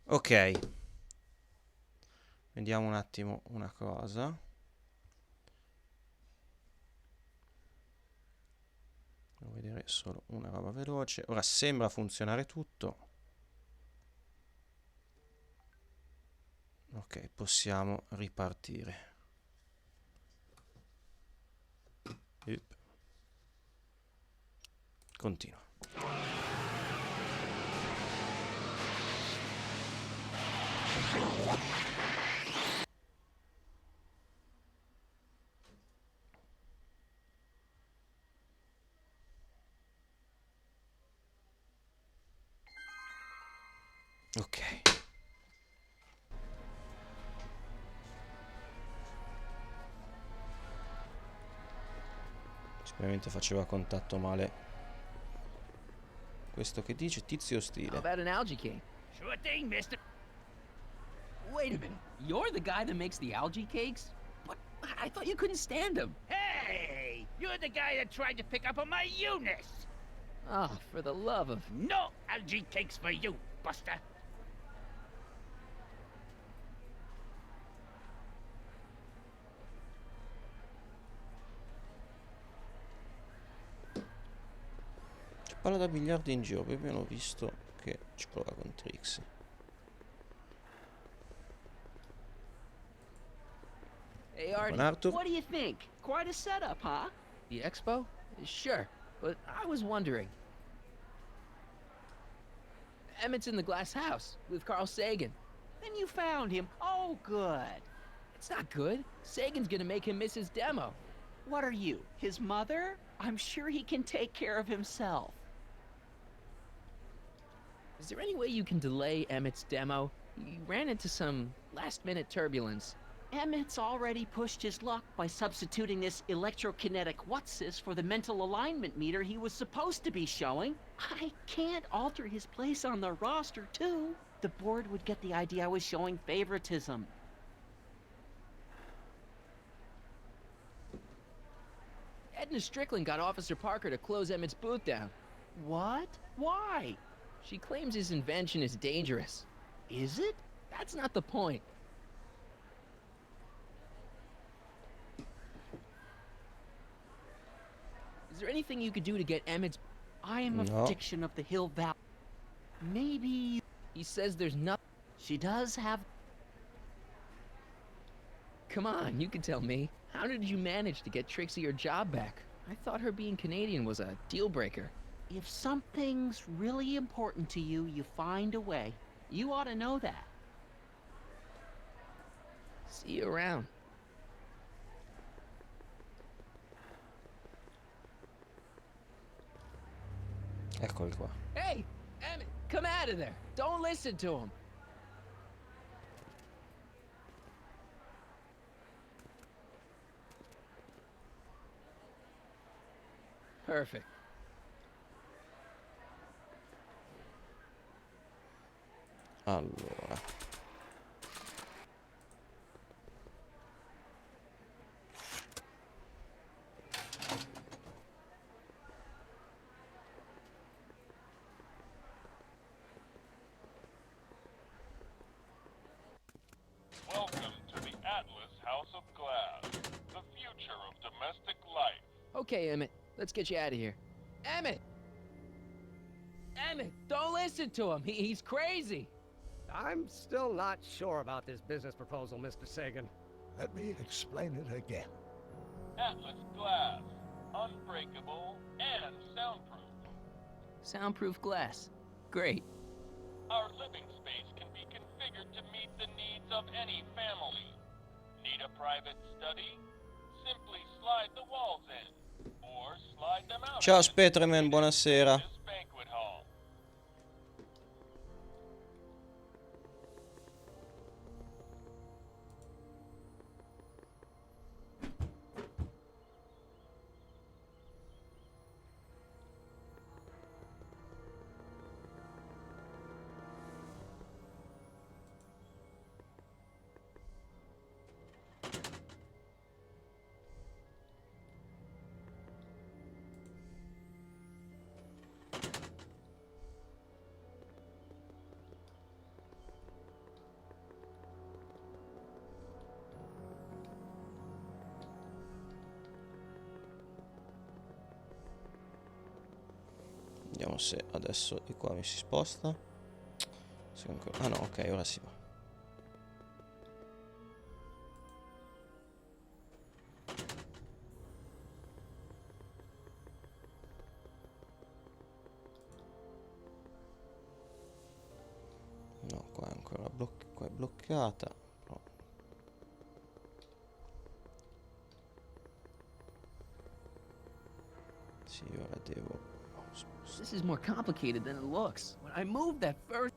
Ok. Vediamo un attimo una cosa. Devo vedere solo una roba veloce. Ora sembra funzionare tutto. Ok, possiamo ripartire. Continua. Ok. Sicuramente faceva contatto male. Questo che dice tizio How ostile. about an algae cake? Sure thing, mister. Wait a minute. You're the guy that makes the algae cakes? But I thought you couldn't stand them. Hey, you're the guy that tried to pick up on my Eunice. Oh, for the love of... No algae cakes for you, Buster. C'è palla da biliardo in giro. Poi abbiamo visto che ci prova con Trixie. Hey, Artie, Arthur? what do you think? Quite a setup, huh? The expo? Sure, but I was wondering. Emmett's in the glass house with Carl Sagan. Then you found him. Oh, good. It's not good. Sagan's gonna make him miss his demo. What are you, his mother? I'm sure he can take care of himself. Is there any way you can delay Emmett's demo? He ran into some last-minute turbulence. Emmett's already pushed his luck by substituting this electrokinetic what's-this for the mental alignment meter he was supposed to be showing. I can't alter his place on the roster, too. The board would get the idea I was showing favoritism. Edna Strickland got Officer Parker to close Emmett's booth down. What? Why? She claims his invention is dangerous. Is it? That's not the point. Is there anything you could do to get Emmett's... I am a No. prediction of the Hill Valley. Maybe... He says there's nothing... She does have... Come on, you can tell me. How did you manage to get Trixie her job back? I thought her being Canadian was a deal breaker. If something's really important to you, you find a way. You ought to know that. See you around. Eccoli qua. Hey, Emmett, come out of there. Don't listen to him. Perfect. Allora. Welcome to the Atlas House of Glass, the future of domestic life. Okay, Emmett, let's get you out of here. Emmett! Emmett, don't listen to him. He's crazy. I'm still not sure about this business proposal, Mr. Sagan. Let me explain it again. Atlas Glass, unbreakable and soundproof. Soundproof glass. Great. Our living space can be configured to meet the needs of any family. Need a private study? Simply slide the walls in, or slide them out. Ciao Speterman, buonasera. This banquet hall. Vediamo se adesso di qua mi si sposta. Ah no, ok, ora si va. No, qua è ancora qua è bloccata. No. Sì, ora devo This is more complicated than it looks. When I moved that first...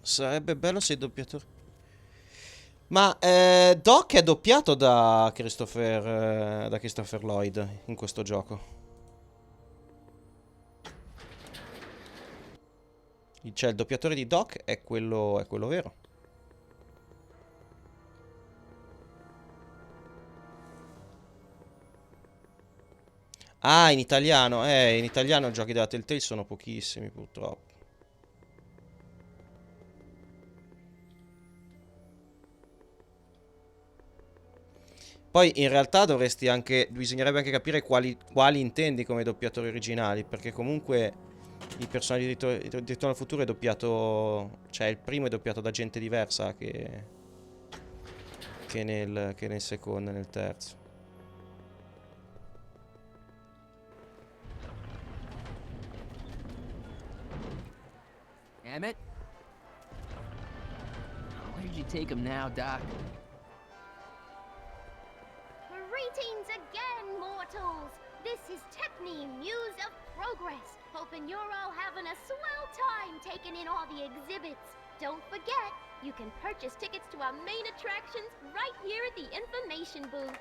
Sarebbe bello se i doppiatori... Ma Doc è doppiato da Christopher Lloyd in questo gioco. Cioè il doppiatore di Doc è quello vero. Ah, in italiano. In italiano i giochi della Telltale sono pochissimi purtroppo. Poi in realtà bisognerebbe anche capire quali intendi come doppiatori originali, perché comunque i personaggi di Ritorno al Futuro è doppiato, cioè il primo è doppiato da gente diversa che nel secondo e nel terzo. Damn it. Where'd you take him now, Doc? Greetings again, mortals! This is Tepney, Muse of Progress. Hoping you're all having a swell time taking in all the exhibits. Don't forget, you can purchase tickets to our main attractions right here at the information booth.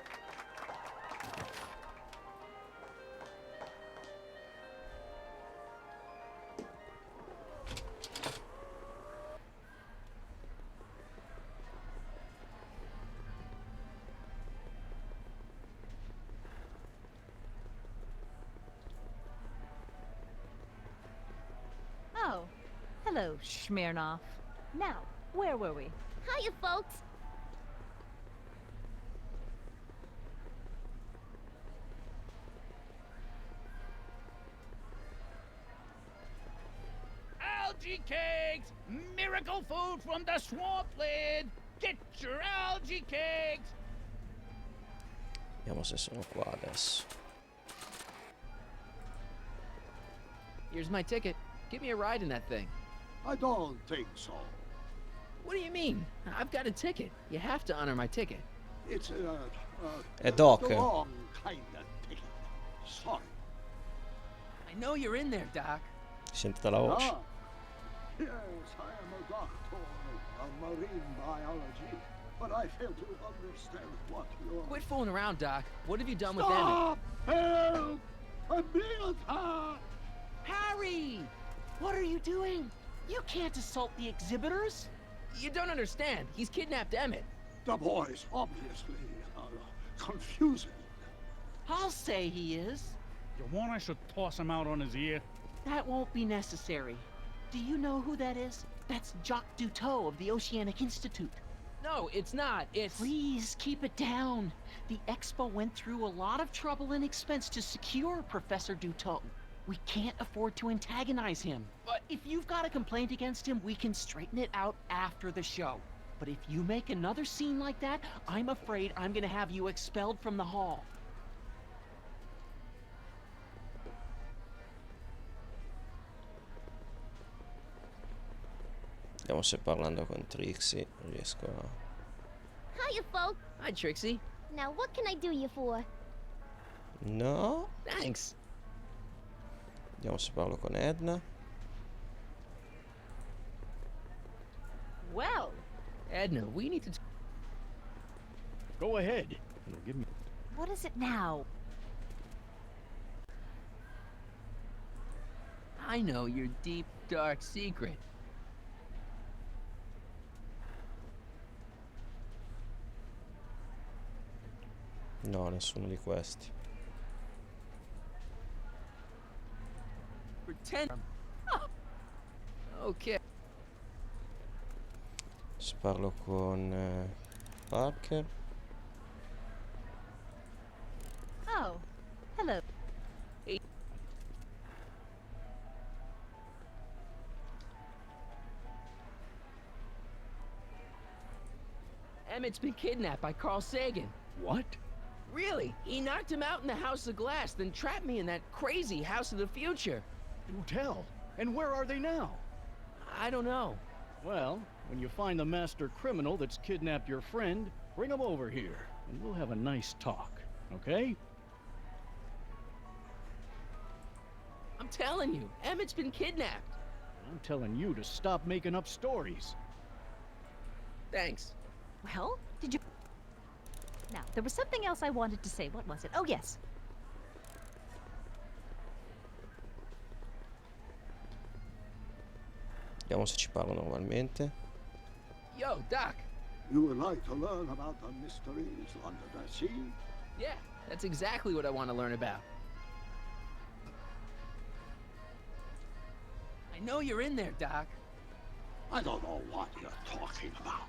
Oh, hello, Smirnoff. Now, where were we? Hiya, folks! Algae cakes! Miracle food from the swampland! Get your algae cakes! Vediamo se sono qua adesso. Here's my ticket. Give me a ride in that thing. I don't think so. What do you mean? I've got a ticket. You have to honor my ticket. It's È Doc. the wrong kind of ticket. Sorry. I know you're in there, Doc. Sente dalla voce. Ah, yes, I am a doctor of marine biology, but I fail to understand what you're... Quit fooling around, Doc. What have you done with Emmett? Stop! Help! I'm being attacked! Harry! What are you doing? You can't assault the exhibitors. You don't understand. He's kidnapped Emmett. The boy's obviously confusing. I'll say he is. You want I should toss him out on his ear? That won't be necessary. Do you know who that is? That's Jacques Duteau of the Oceanic Institute. No, it's not. It's... Please, keep it down. The Expo went through a lot of trouble and expense to secure Professor Duteau. We can't afford to antagonize him. But if you've got a complaint against him, we can straighten it out after the show. But if you make another scene like that, I'm afraid I'm gonna have you expelled from the hall. Vediamo se parlando con Trixie riesco a... Hiya, folks! Hi, Trixie. Now, what can I do you for? No? Thanks. Vediamo se parlo con Edna. Well, Edna, we need to... Go ahead. Give me... what is it now? I know your deep, dark secret. No, nessuno di questi. Pretend. Okay. Se parlo con Parker. Oh, hello. Emmett's been kidnapped by Carl Sagan. What? Really? He knocked him out in the House of Glass, then trapped me in that crazy House of the Future. Do tell. And where are they now? I don't know. Well, when you find the master criminal that's kidnapped your friend, bring him over here, and we'll have a nice talk, okay? I'm telling you, Emmett's been kidnapped. I'm telling you to stop making up stories. Thanks. Well, did you... Now, there was something else I wanted to say. What was it? Oh, yes. Vediamo se ci parlo normalmente. Yo, Doc. You would like to learn about the mysteries under the sea? Yeah, that's exactly what I want to learn about. I know you're in there, Doc. I don't know what you're talking about.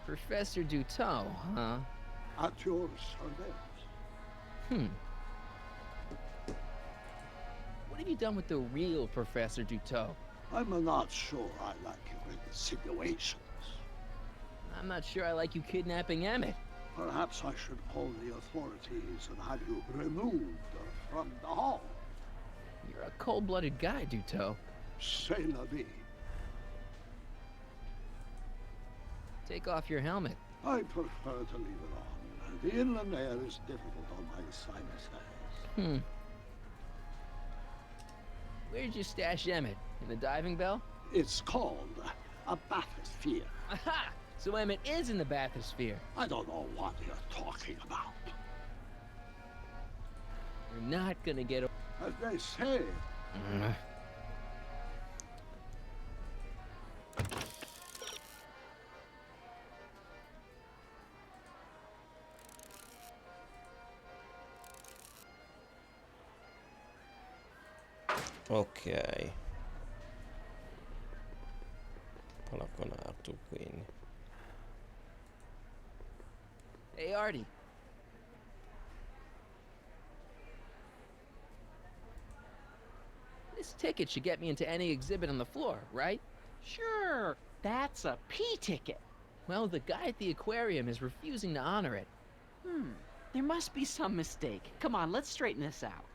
Professor Duteau, huh? At your service. What have you done with the real Professor Duteau? I'm not sure I like your insinuations. I'm not sure I like you kidnapping Emmett. Perhaps I should call the authorities and have you removed from the hall. You're a cold-blooded guy, Duteau. C'est la vie. Take off your helmet. I prefer to leave it on. The inland air is difficult on my sinuses. Where'd you stash Emmett? In the diving bell? It's called a bathysphere. Aha! So Emmett is in the bathysphere. I don't know what you're talking about. You're not gonna get As they say, Ok. Parla con Arthur, quindi. Hey, Artie. This ticket should get me into any exhibit on the floor, right? Sure, that's a P ticket. Well, the guy at the aquarium is refusing to honor it. There must be some mistake. Come on, let's straighten this out.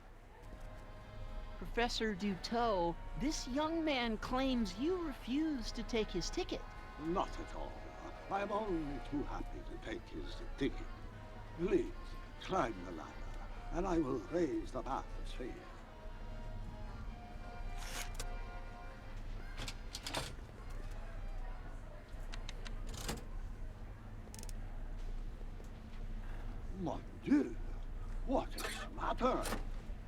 Professor Duteau, this young man claims you refused to take his ticket. not at all. I'm only too happy to take his ticket. Please, climb the ladder, and I will raise the bathysphere. Mon Dieu! What is the matter?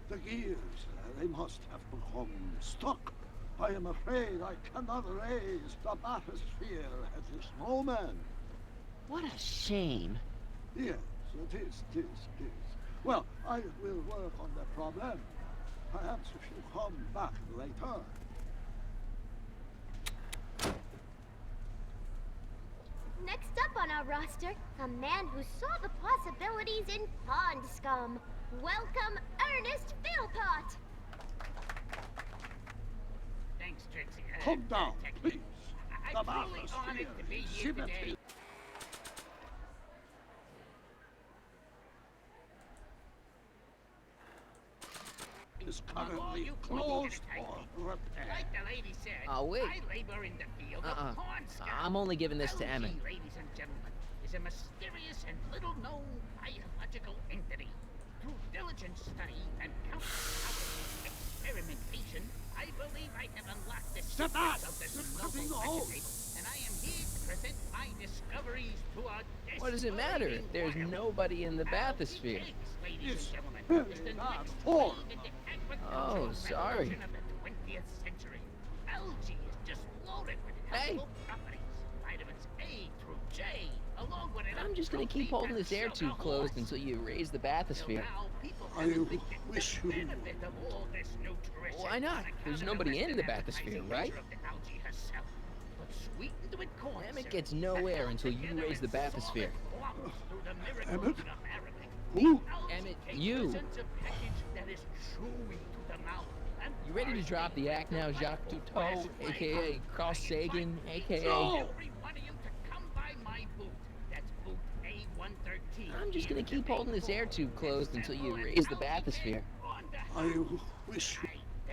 The gears, they must have become stuck. I am afraid I cannot raise the bathysphere at this moment. What a shame. Yes, it is. Well, I will work on the problem. Perhaps if you come back later. Next up on our roster, a man who saw the possibilities in pond scum. Welcome, Ernest Philpott! Thanks, Trixie. Come down, please. I'm The truly honored to be here bathysphere today. is Among all currently you closed criminals, for repair. Like the lady said, Oh, wait. I labor in the field of pond scum. I'm only giving this to LG, Emmett. ladies and gentlemen, is a mysterious and little-known biological entity. Through diligent study and countless hours of experimentation, I believe I have unlocked the Step secrets back! of this You're novel cutting the hose. vegetation, and I am here to present my discoveries to our What does it matter? There's nobody in the bathysphere. It's Fuori. Oh, sorry. Algae is just loaded with Hey. helpful properties. Vitamins A through J, along with I'm just gonna keep holding this air tube closed until you raise the bathysphere. I wish you... Why not? There's nobody in the bathysphere, right? Emmett gets no air until you raise the bathysphere. Emmett? Who? Emmett, you. You ready to drop the act now, Jacques Cousteau, aka Carl Sagan, aka... No! I'm just gonna keep holding this air tube closed until you raise the bathysphere. I wish you...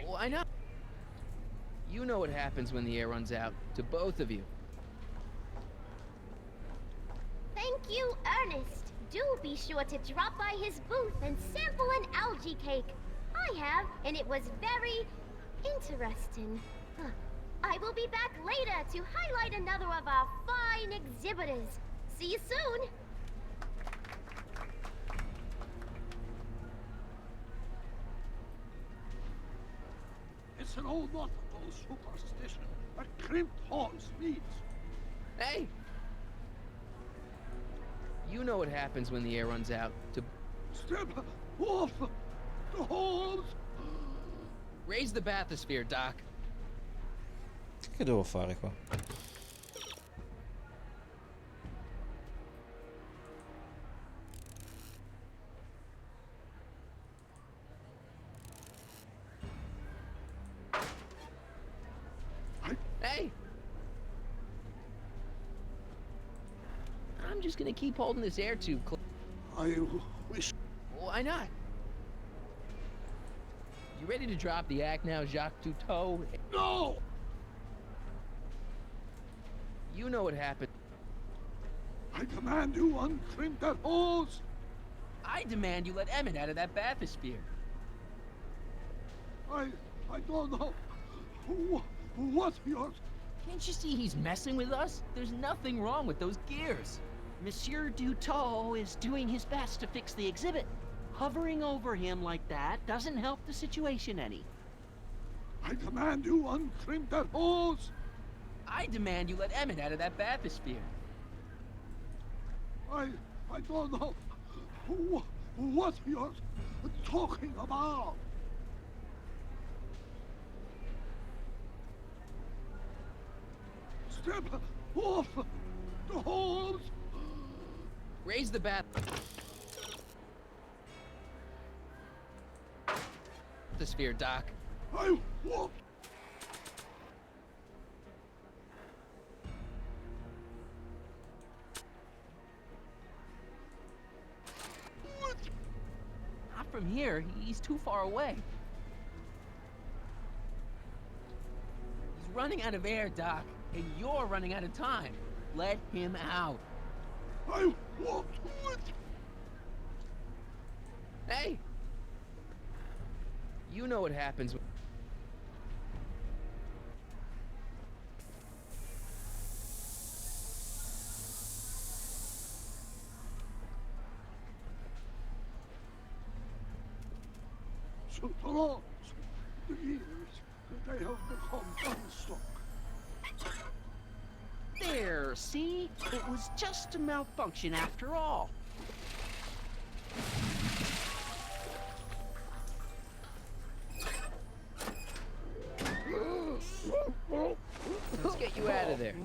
Why not? You know what happens when the air runs out, to both of you. Thank you, Ernest. Do be sure to drop by his booth and sample an algae cake. I have, and it was very interesting. Huh. I will be back later to highlight another of our fine exhibitors. See you soon. It's an old nautical superstition. A crimped horse needs. Hey! You know what happens when the air runs out, to... Step off the horse! Raise the bathysphere, Doc. Che devo fare qua? Hey! I'm just gonna keep holding this air tube closed. I wish... Why not? You ready to drop the act now, Jacques Cousteau? No! You know what happened. I command you uncrimp that horse! I demand you let Emmett out of that bathysphere. I don't know what you're... Can't you see he's messing with us? There's nothing wrong with those gears. Monsieur Dutot is doing his best to fix the exhibit. Hovering over him like that doesn't help the situation any. I command you uncrimp that horse! I demand you let Emmett out of that bathysphere. I don't know what you're talking about. Step off the horse! Raise the bathysphere, Doc. I won't. Not from here. He's too far away. He's running out of air, Doc, and you're running out of time. Let him out. I won't do it. Hey! You know what happens when... So the laws, the years, they have become unstuck. There, see? It was just a malfunction after all. Let's get you out of there.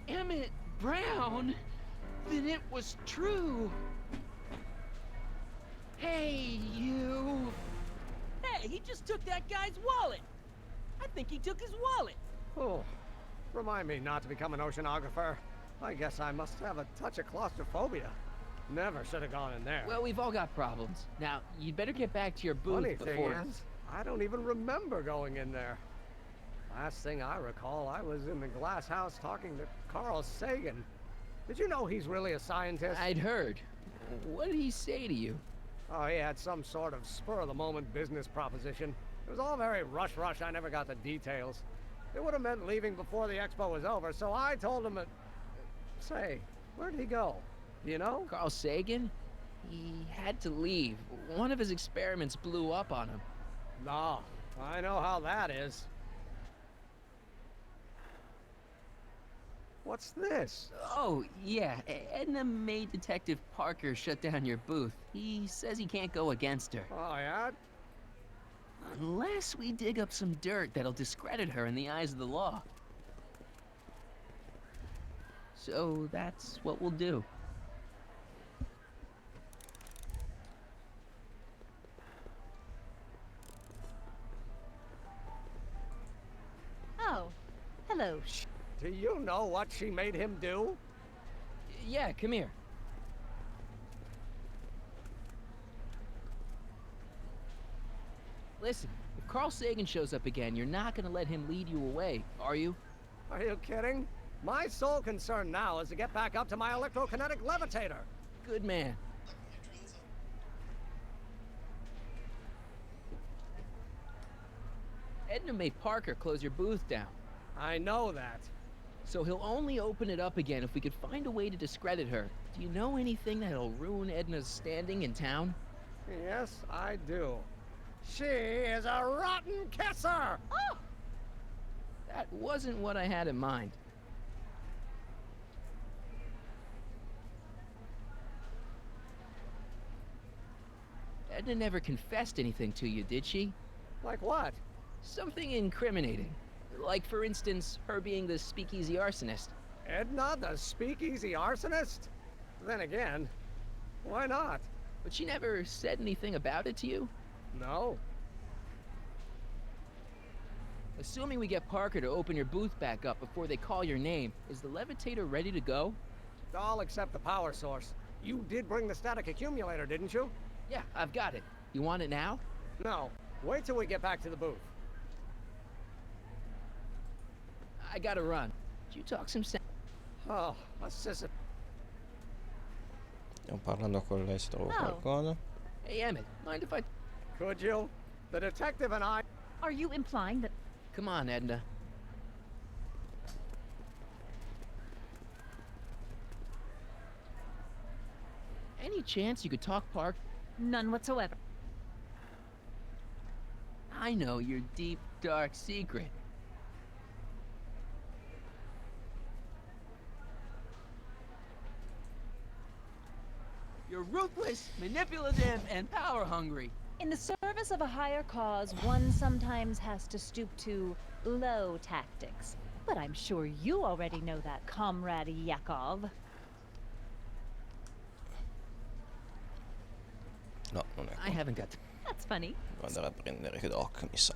Emmett Brown? Then it was true. Hey, you. Hey, he just took that guy's wallet. I think he took his wallet. Oh, remind me not to become an oceanographer. I guess I must have a touch of claustrophobia. Never should have gone in there. Well, we've all got problems. Now, you'd better get back to your booth Funny thing before... is, I don't even remember going in there. Last thing I recall, I was in the glass house talking to Carl Sagan. Did you know he's really a scientist? I'd heard. What did he say to you? Oh, he had some sort of spur-of-the-moment business proposition. It was all very rush. I never got the details. It would have meant leaving before the expo was over, so I told him that... Say, Where'd he go? Do you know? Carl Sagan? He had to leave. One of his experiments blew up on him. No, I know how that is. What's this? Oh, yeah. Edna made Detective Parker shut down your booth. He says he can't go against her. Oh, yeah? Unless we dig up some dirt that'll discredit her in the eyes of the law. So that's what we'll do. Oh, hello. Do you know what she made him do? Yeah, come here. Listen, if Carl Sagan shows up again, you're not gonna let him lead you away, are you? Are you kidding? My sole concern now is to get back up to my electrokinetic levitator. Good man. Edna made Parker close your booth down. I know that. So he'll only open it up again if we could find a way to discredit her. Do you know anything that'll ruin Edna's standing in town? Yes, I do. She is a rotten kisser! Oh! That wasn't what I had in mind. Edna never confessed anything to you, did she? Like what? Something incriminating. Like, for instance, her being the speakeasy arsonist. Edna, the speakeasy arsonist? Then again, why not? But she never said anything about it to you? No. Assuming we get Parker to open your booth back up before they call your name, is the levitator ready to go? All except the power source. You did bring the static accumulator, didn't you? Yeah, I've got it. You want it now? No. Wait till we get back to the booth. I gotta run. Did you talk some sense? Oh, assistant. Stiamo parlando con l'estero o Oh. qualcosa. Hey, Emmett, mind if I... Could you? The detective and I... Are you implying that... Come on, Edna. Any chance you could talk Park? None whatsoever. I know your deep, dark secret. You're ruthless, manipulative, and power-hungry. In the service of a higher cause, one sometimes has to stoop to low tactics. But I'm sure you already know that, Comrade Yakov. No, non è I qua. haven't got... That's funny. Devo andare a prendere Doc, mi sa.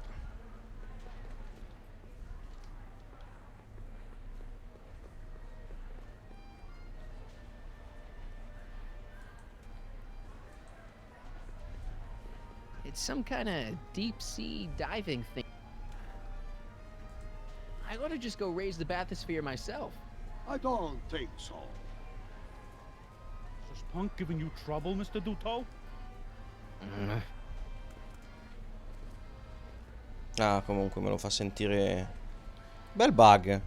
It's some kind of deep-sea diving thing. I ought to just go raise the bathysphere myself. I don't think so. Is this punk giving you trouble, Mr. Duto? Ah, comunque me lo fa sentire... Bel bug.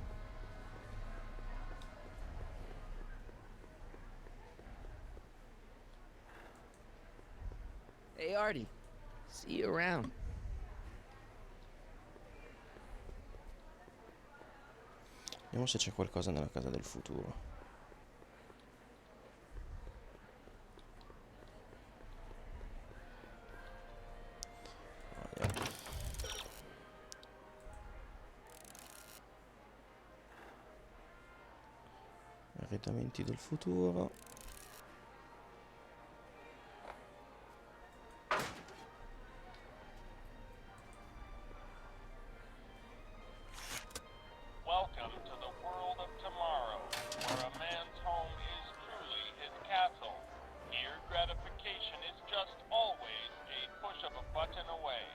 Hey, Artie. See you around. Vediamo se c'è qualcosa nella casa del futuro. Vediamo. Arredamenti del futuro. Welcome to the world of tomorrow, where a man's home is truly his castle. Here, gratification is just always a push of a button away.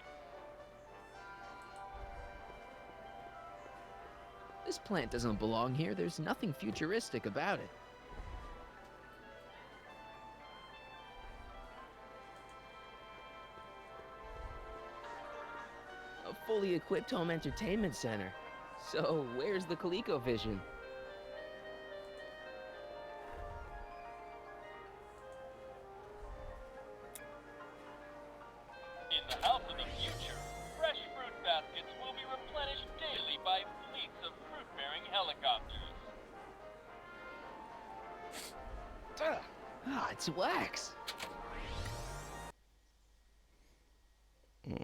This plant doesn't belong here. There's nothing futuristic about it. A fully equipped home entertainment center. So, where's the ColecoVision? Ah, it's wax. In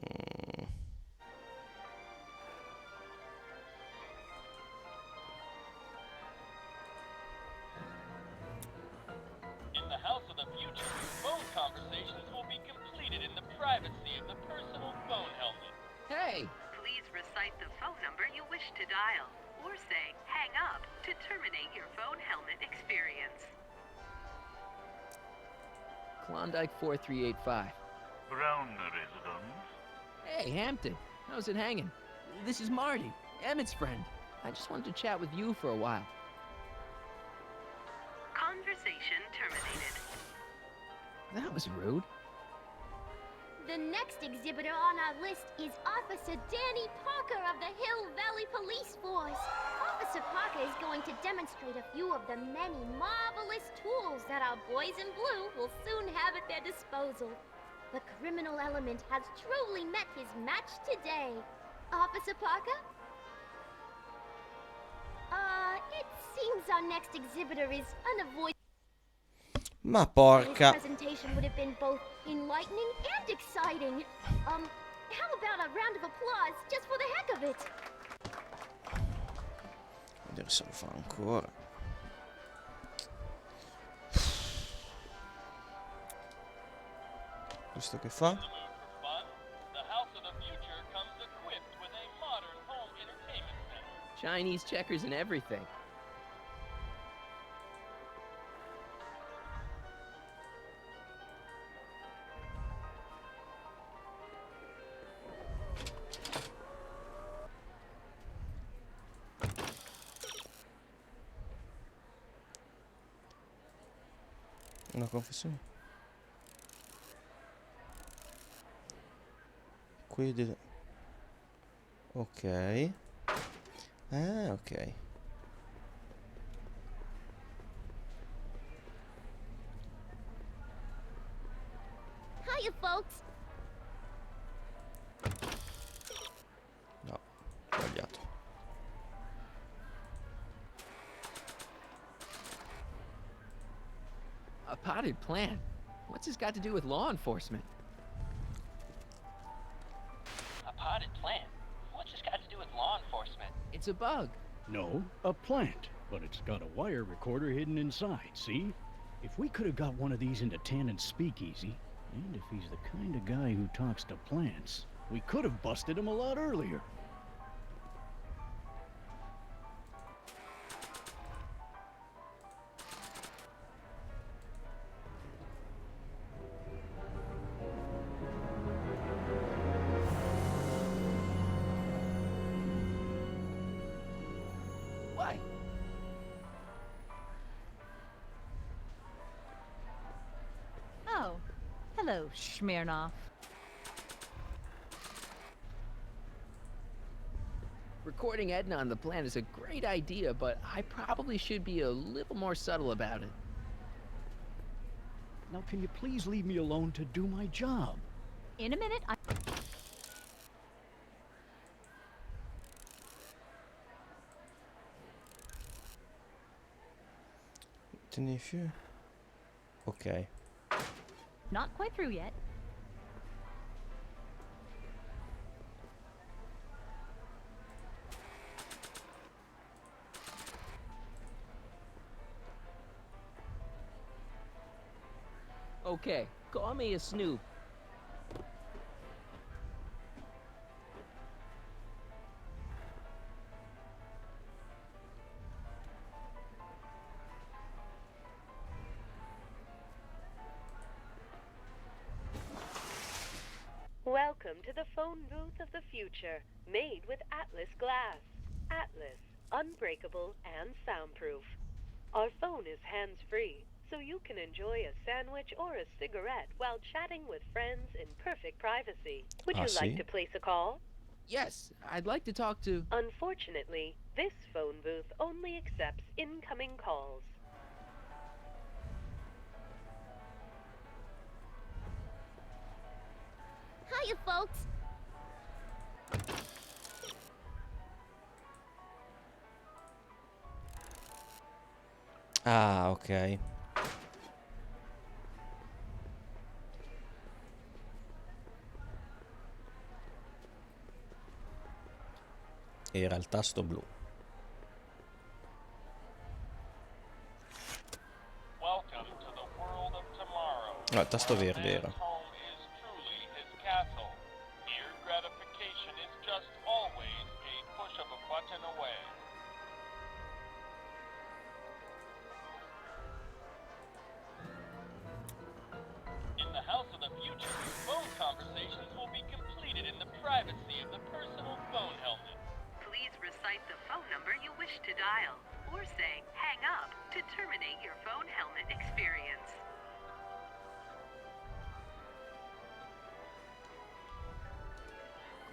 the House of the Future, phone conversations will be completed in the privacy of the personal phone helmet. Hey, Please recite the phone number you wish to dial, or say hang up to terminate your phone helmet experience. Klondike 4385. Brown residence. Hey, Hampton. How's it hanging? This is Marty, Emmett's friend. I just wanted to chat with you for a while. Conversation terminated. That was rude. The next exhibitor on our list is Officer Danny Parker of the Hill Valley Police Force. Officer Parker is going to demonstrate a few of the many marvelous tools that our boys in blue will soon have at their disposal. The criminal element has truly met his match today. Officer Parker? It seems our next exhibitor is unavoidable. Ma His porca. presentation would have been both enlightening and exciting. How about a round of applause just for the heck of it? Vedere se lo fa ancora. Questo che fa? In the mood for fun? The House of the Future comes equipped with a modern home entertainment center. Chinese checkers and everything. Una confessione. Qui deve... Ok. Ah, ok. Hiya, folks. No, sbagliato. A potted plant? What's this got to do with law enforcement? A potted plant? What's this got to do with law enforcement? It's a bug. No, a plant. But it's got a wire recorder hidden inside, see? If we could have got one of these into Tannen's speakeasy, and if he's the kind of guy who talks to plants, we could have busted him a lot earlier. Why? Oh, hello, Smirnoff. Recording Edna on the plant is a great idea, but I probably should be a little more subtle about it. Now can you please leave me alone to do my job? In a minute, I... Tenisce. Ok. Not quite through yet. Okay, call me a snoop. Welcome to the phone booth of the future, made with Atlas glass. Atlas, unbreakable and soundproof. Our phone is hands-free, so you can enjoy a sandwich or a cigarette while chatting with friends in perfect privacy. Would you like to place a call? Yes, I'd like to talk to... Unfortunately, this phone booth only accepts incoming calls. Hiya, folks. Ah, ok. Era il tasto blu. Welcome to the world of tomorrow. No, il tasto verde era. Home is truly his castle. Mere gratification is just always a push of a button away. In the house of the future, phone conversations will be completed in the privacy of the personal phone helmet. Please recite the phone number you wish to dial, or say hang up to terminate your phone helmet experience.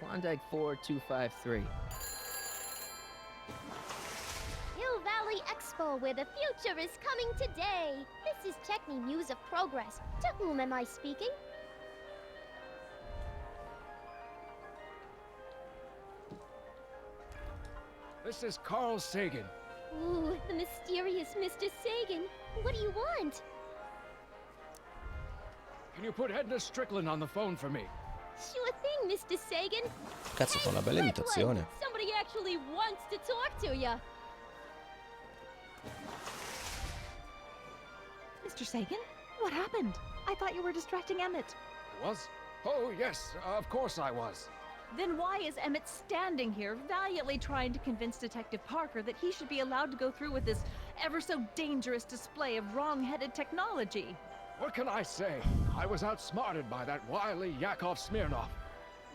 Klondike 4253. Hill Valley Expo, where the future is coming today. This is Techni News of Progress. To whom am I speaking? This is Carl Sagan. Ooh, the mysterious Mr. Sagan. What do you want? Can you put Edna Strickland on the phone for me? Sure thing, Mr. Sagan. Cazzo, fa una bella imitazione. Somebody actually wants to talk to you. Mr. Sagan, what happened? I thought you were distracting Emmett. I was? Oh, yes, of course I was. Then why is Emmett standing here, valiantly trying to convince Detective Parker that he should be allowed to go through with this ever so dangerous display of wrong-headed technology? What can I say? I was outsmarted by that wily Yakov Smirnov.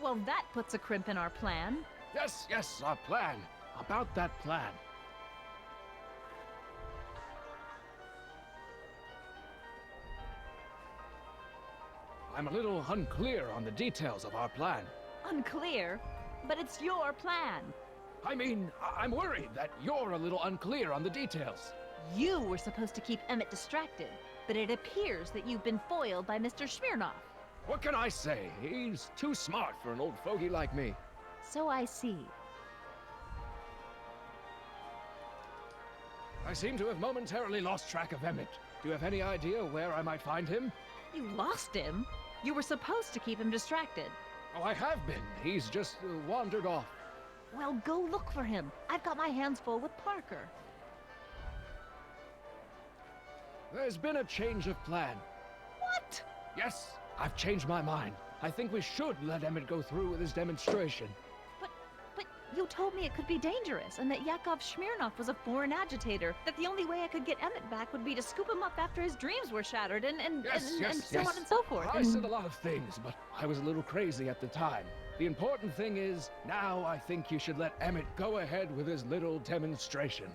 Well, that puts a crimp in our plan. Yes, our plan. About that plan. I'm a little unclear on the details of our plan. Unclear, but it's your plan. I mean, I'm worried that you're a little unclear on the details. You were supposed to keep Emmett distracted, but it appears that you've been foiled by Mr. Smirnov. What can I say? He's too smart for an old fogey like me. So I see. I seem to have momentarily lost track of Emmett. Do you have any idea where I might find him? You lost him? You were supposed to keep him distracted. Oh, I have been. He's just wandered off. Well, go look for him. I've got my hands full with Parker. There's been a change of plan. What? Yes, I've changed my mind. I think we should let Emmett go through with his demonstration. But you told me it could be dangerous, and that Yakov Smirnov was a foreign agitator, that the only way I could get Emmett back would be to scoop him up after his dreams were shattered, and so on and so forth. I said a lot of things, but I was a little crazy at the time. The important thing is, now I think you should let Emmett go ahead with his little demonstration.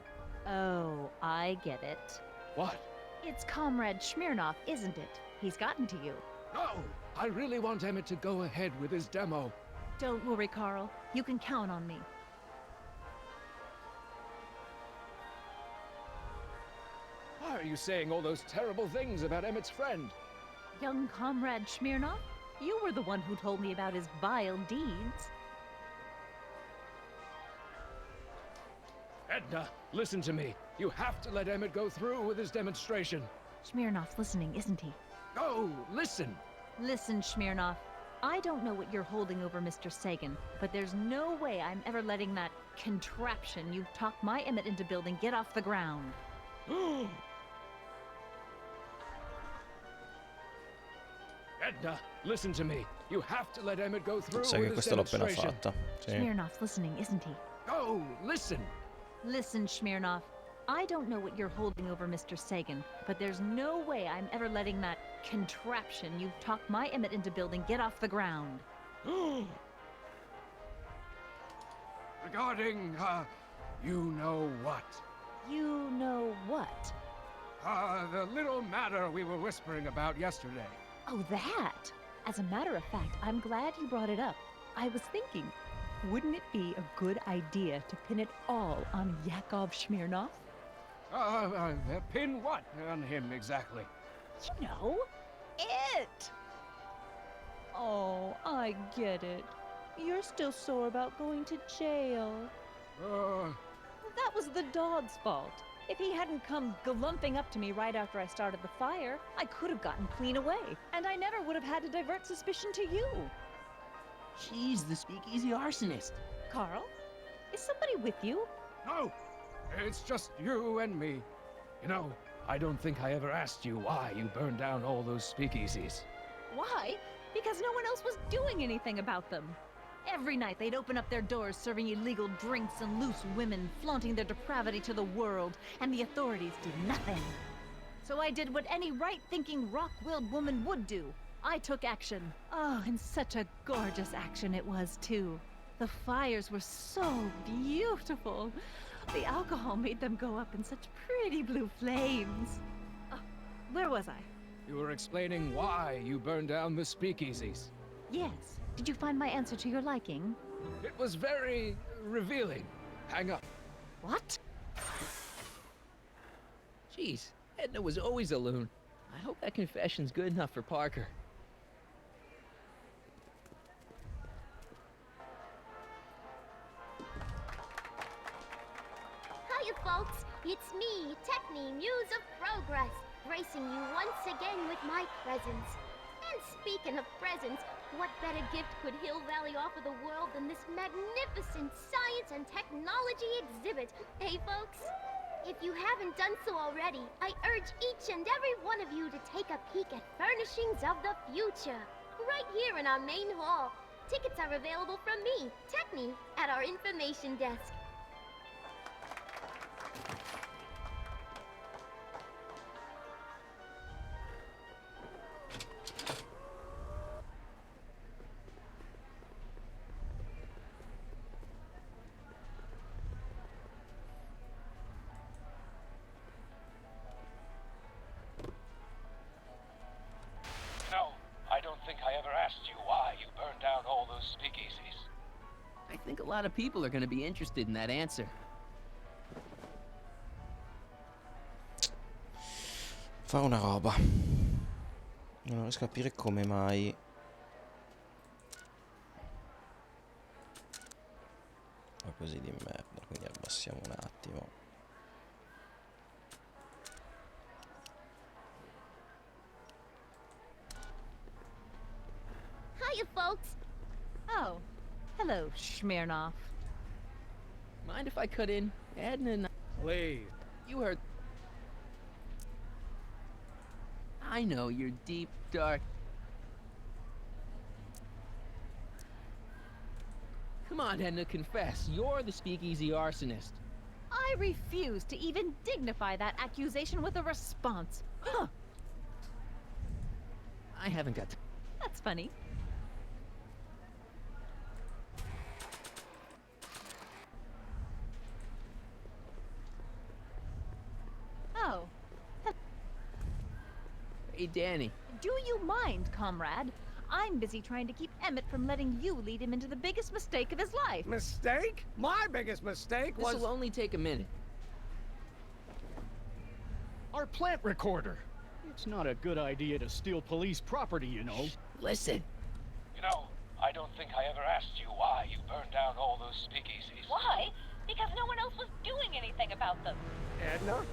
Oh, I get it. What? It's Comrade Smirnov, isn't it? He's gotten to you. No! I really want Emmett to go ahead with his demo. Don't worry, Carl. You can count on me. Why are you saying all those terrible things about Emmett's friend? Young Comrade Smirnov, you were the one who told me about his vile deeds. Edna, listen to me. You have to let Emmett go through with his demonstration. Smirnov's listening, isn't he? No, listen. Listen, Smirnov. I don't know what you're holding over Mr. Sagan, but there's no way I'm ever letting that contraption you talked my Emmett into building get off the ground. Edna, listen to me. You have to let Emmett go through Sai che with his questa l'ho appena demonstration. fatta. Sì. Smirnov's listening, isn't he? No, listen. Listen, Smirnov. I don't know what you're holding over Mr. Sagan, but there's no way I'm ever letting that contraption you talked my Emmett into building get off the ground. Regarding, you know what? You know what? The little matter we were whispering about yesterday. Oh, that! As a matter of fact, I'm glad you brought it up. I was thinking, wouldn't it be a good idea to pin it all on Yakov Smirnov? Pin what on him exactly? You know, it! Oh, I get it. You're still sore about going to jail. That was the dog's fault. If he hadn't come glumping up to me right after I started the fire, I could have gotten clean away, and I never would have had to divert suspicion to you. She's the speakeasy arsonist. Carl? Is somebody with you? No, it's just you and me. You know, I don't think I ever asked you why you burned down all those speakeasies. Why? Because no one else was doing anything about them. Every night they'd open up their doors serving illegal drinks and loose women, flaunting their depravity to the world, and the authorities did nothing. So I did what any right-thinking, rock-willed woman would do. I took action. Oh, and such a gorgeous action it was, too. The fires were so beautiful. The alcohol made them go up in such pretty blue flames. Oh, where was I? You were explaining why you burned down the speakeasies. Yes. Did you find my answer to your liking? It was very revealing. Hang up. What? Jeez, Edna was always a loon. I hope that confession's good enough for Parker. Hiya, folks. It's me, Techni, Muse of Progress, gracing you once again with my presence. And speaking of presents, what better gift could Hill Valley offer the world than this magnificent science and technology exhibit? Hey, folks? If you haven't done so already, I urge each and every one of you to take a peek at Furnishings of the Future, right here in our main hall. Tickets are available from me, Techni, at our information desk. No, I don't think I ever asked you why you burned down all those speakeasies. I think a lot of people are gonna be interested in that answer. Fa una roba. Non riesco a capire come mai. Fa così di merda, quindi abbassiamo un attimo. Hiya, folks. Oh, hello, Smirnoff. Mind if I cut in? Edna and Please. you heard. I know you're deep, dark. Come on, Edna, confess. You're the speakeasy arsonist. I refuse to even dignify that accusation with a response. Huh, I haven't got. that's funny. Oh, Hey, Danny. do you mind, comrade? I'm busy trying to keep Emmett from letting you lead him into the biggest mistake of his life. Mistake? My biggest mistake was... This'll only take a minute. Our plant recorder. It's not a good idea to steal police property, you know. Listen. You know, I don't think I ever asked you why you burned down all those speakeasies. Why? Because no one else was doing anything about them. Edna?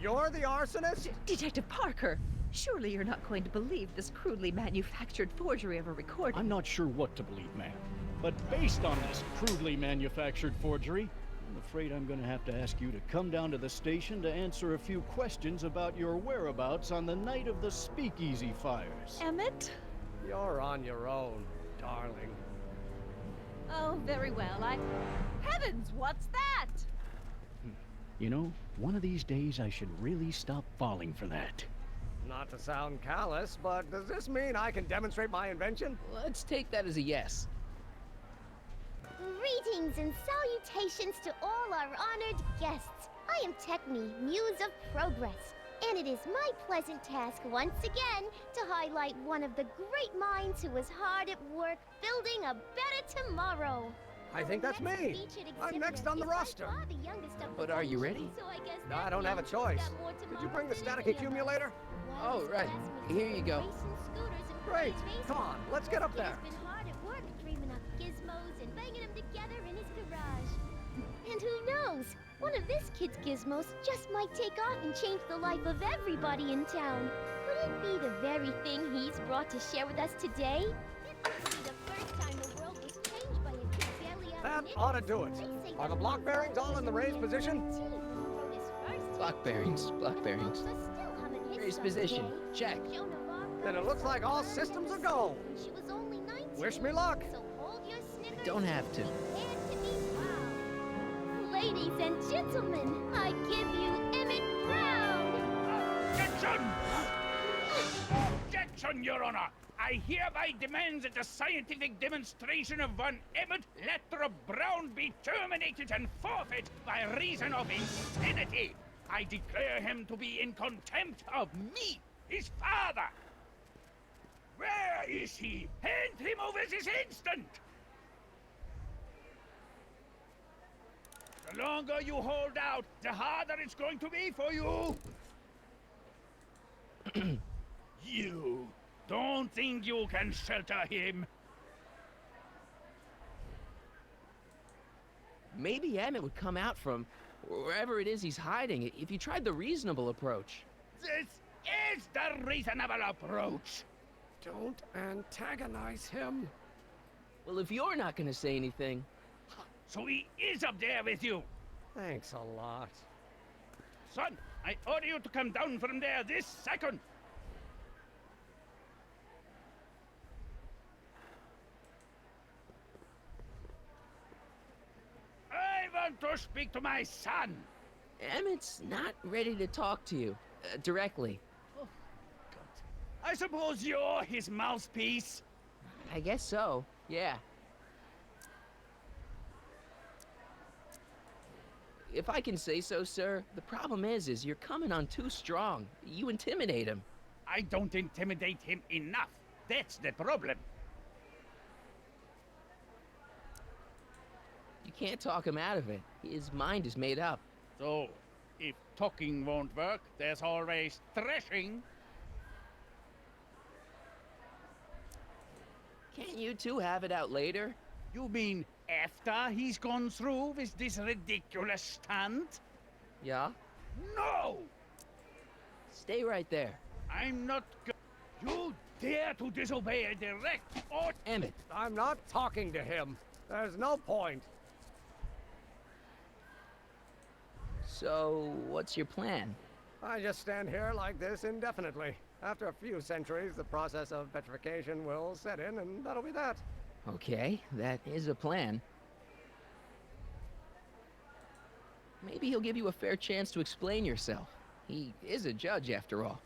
You're the arsonist? Detective Parker, surely you're not going to believe this crudely manufactured forgery of a recording. I'm not sure what to believe, ma'am. But based on this crudely manufactured forgery, I'm afraid I'm going to have to ask you to come down to the station to answer a few questions about your whereabouts on the night of the speakeasy fires. Emmett? You're on your own, darling. Oh, very well. Heavens, what's that? You know, one of these days I should really stop falling for that. Not to sound callous, but does this mean I can demonstrate my invention? Let's take that as a yes. Greetings and salutations to all our honored guests. I am Techni, Muse of Progress, and it is my pleasant task once again to highlight one of the great minds who was hard at work building a better tomorrow. I think that's me. I'm next on the roster. But are you ready? No, I don't have a choice. Did you bring the static accumulator? Oh, right. Here you go. Great. Come on, let's get up there. He's been hard at work dreaming up gizmos and banging them together in his garage. And who knows? One of this kid's gizmos just might take off and change the life of everybody in town. Could it be the very thing he's brought to share with us today? It must be the first time the world was changed by a kid barely out of That ought to do it. They say Are the block bearings all in the raised position? Block bearings. Raised position. Check. Then it looks like all systems are go. She was only 19. Wish me luck. So hold your snickers. Don't have to. Prepare to be proud. Ladies and gentlemen, I give you Emmett Brown. Objection! Objection, Your Honor! I hereby demand that the scientific demonstration of one Emmett Lathrop Brown be terminated and forfeit by reason of insanity. I declare him to be in contempt of me, his father. Where is he? Hand him over this instant! The longer you hold out, the harder it's going to be for you. You don't think you can shelter him? Maybe Emmett would come out from wherever it is he's hiding if you tried the reasonable approach. This is the reasonable approach. Don't antagonize him. Well, if you're not gonna say anything... So he is up there with you. Thanks a lot. Son, I order you to come down from there this second. I want to speak to my son. Emmett's not ready to talk to you, directly. I suppose you're his mouthpiece. I guess so, yeah. If I can say so, sir, the problem is you're coming on too strong. You intimidate him. I don't intimidate him enough. That's the problem. You can't talk him out of it. His mind is made up. So, if talking won't work, there's always threshing. Can't you two have it out later? You mean after he's gone through with this ridiculous stunt? Yeah? No! Stay right there. I'm not You dare to disobey a direct order? Emmett. I'm not talking to him. There's no point. So, what's your plan? I just stand here like this indefinitely. After a few centuries, the process of petrification will set in, and that'll be that. Okay, that is a plan. Maybe he'll give you a fair chance to explain yourself. He is a judge, after all.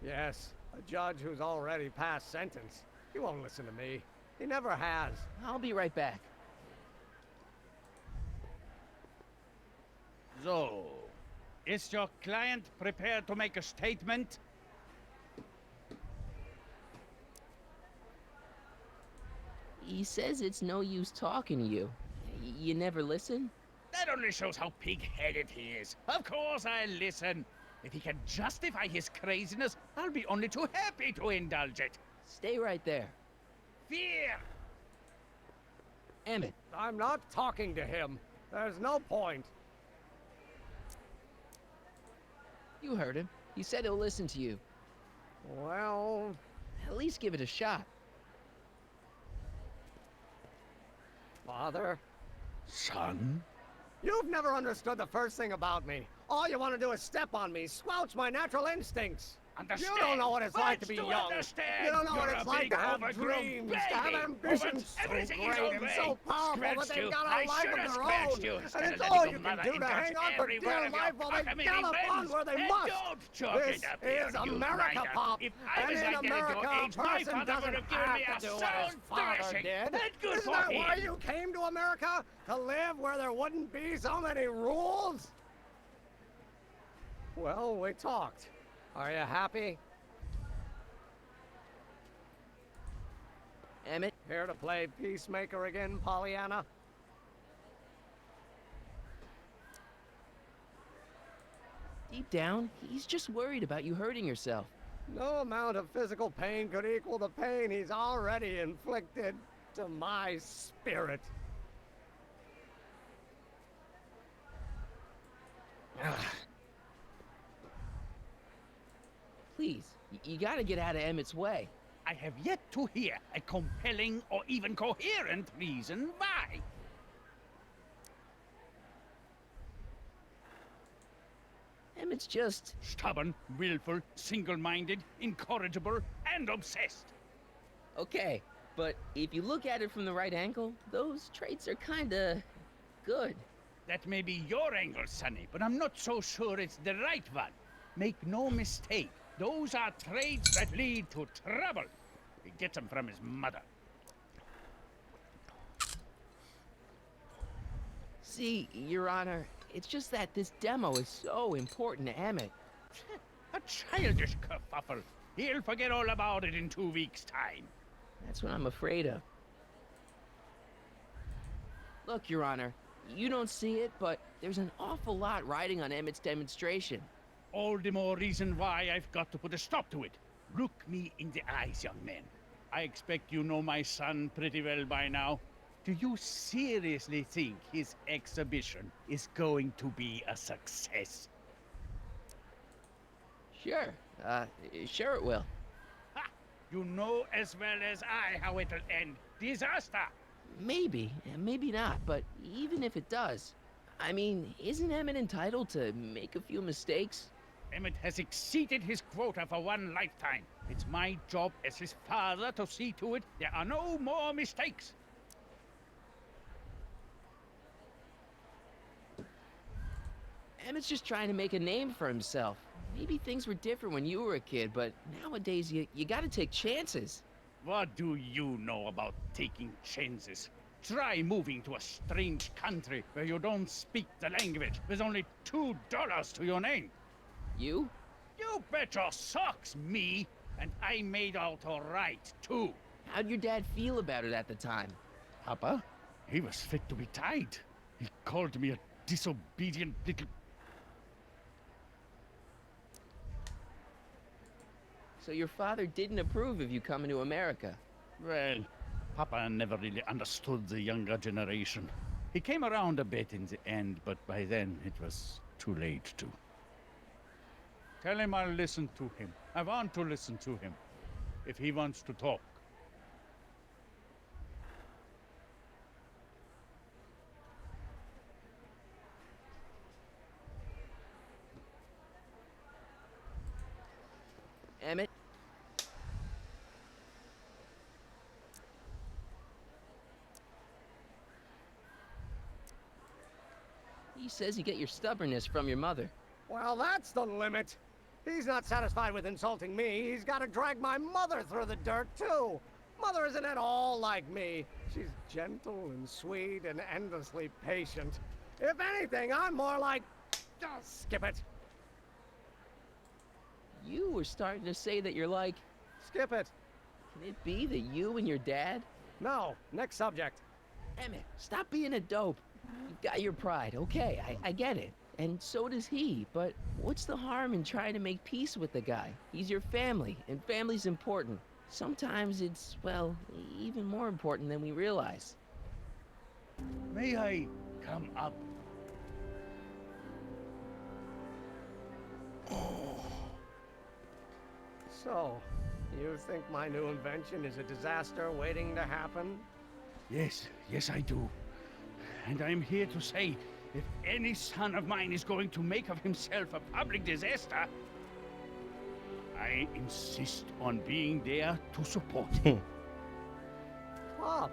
Yes, a judge who's already passed sentence. He won't listen to me. He never has. I'll be right back. So, is your client prepared to make a statement? He says it's no use talking to you. You never listen? That only shows how pig-headed he is. Of course I'll listen. If he can justify his craziness, I'll be only too happy to indulge it. Stay right there. Fear! Emmett. I'm not talking to him. There's no point. You heard him. He said he'll listen to you. Well... At least give it a shot. Father? Son? You've never understood the first thing about me. All you want to do is step on me, squelch my natural instincts. Understand? You don't know what it's like to be young. Understand? You don't know what You're it's a like big, to have overgrown dreams, to have baby. ambitions so Everything is great and okay. so powerful that Scratched they've you. got a I life should of have their scratched own. you And instead it's of all letting you your can mother do to hang indulge on for every dear one of your life while they cockamamie gallop on whims. where they And must. don't chalk This it up here, is you America, grinder. Pop. If I And was in like that at America, your a age, my person father doesn't would have given me have a to do what his sound father thrashing. did. And good Isn't for that him. why you came to America? To live where there wouldn't be so many rules? Well, we talked. Are you happy? Emmett. Here to play peacemaker again, Pollyanna? Deep down, he's just worried about you hurting yourself. No amount of physical pain could equal the pain he's already inflicted to my spirit. Please, you gotta get out of Emmett's way. I have yet to hear a compelling or even coherent reason why. Emmett's just... Stubborn, willful, single-minded, incorrigible, and obsessed. Okay, but if you look at it from the right angle, those traits are kinda... good. That may be your angle, Sonny, but I'm not so sure it's the right one. Make no mistake, those are traits that lead to trouble. He gets them from his mother. See, Your Honor, it's just that this demo is so important to Emmett. A childish kerfuffle. He'll forget all about it in 2 weeks' time. That's what I'm afraid of. Look, Your Honor, you don't see it, but there's an awful lot riding on Emmett's demonstration. All the more reason why I've got to put a stop to it. Look me in the eyes, young man. I expect you know my son pretty well by now. Do you seriously think his exhibition is going to be a success? Sure, sure it will. Ha! You know as well as I how it'll end. Disaster! Maybe, and maybe not, but even if it does, I mean, isn't Emmett entitled to make a few mistakes? Emmett has exceeded his quota for one lifetime. It's my job as his father to see to it there are no more mistakes. Emmett's just trying to make a name for himself. Maybe things were different when you were a kid, but nowadays you gotta take chances. What do you know about taking chances? Try moving to a strange country where you don't speak the language with only $2 to your name. You? You bet your socks, me! And I made out all right, too. How'd your dad feel about it at the time? Papa? He was fit to be tied. He called me a disobedient little... So your father didn't approve of you coming to America? Well, Papa never really understood the younger generation. He came around a bit in the end, but by then it was too late to. Tell him I'll listen to him. I want to listen to him. If he wants to talk. Emmett? He says you get your stubbornness from your mother. Well, that's the limit. He's not satisfied with insulting me. He's got to drag my mother through the dirt, too. Mother isn't at all like me. She's gentle and sweet and endlessly patient. If anything, I'm more like... Oh, skip it. You were starting to say that you're like... Skip it. Can it be that you and your dad? No, next subject. Emmett, stop being a dope. You've got your pride, okay, I get it. And so does he, but what's the harm in trying to make peace with the guy? He's your family, and family's important. Sometimes it's, well, even more important than we realize. May I come up? So, you think my new invention is a disaster waiting to happen? Yes, yes I do. And I'm here to say, if any son of mine is going to make of himself a public disaster, I insist on being there to support him. Pop!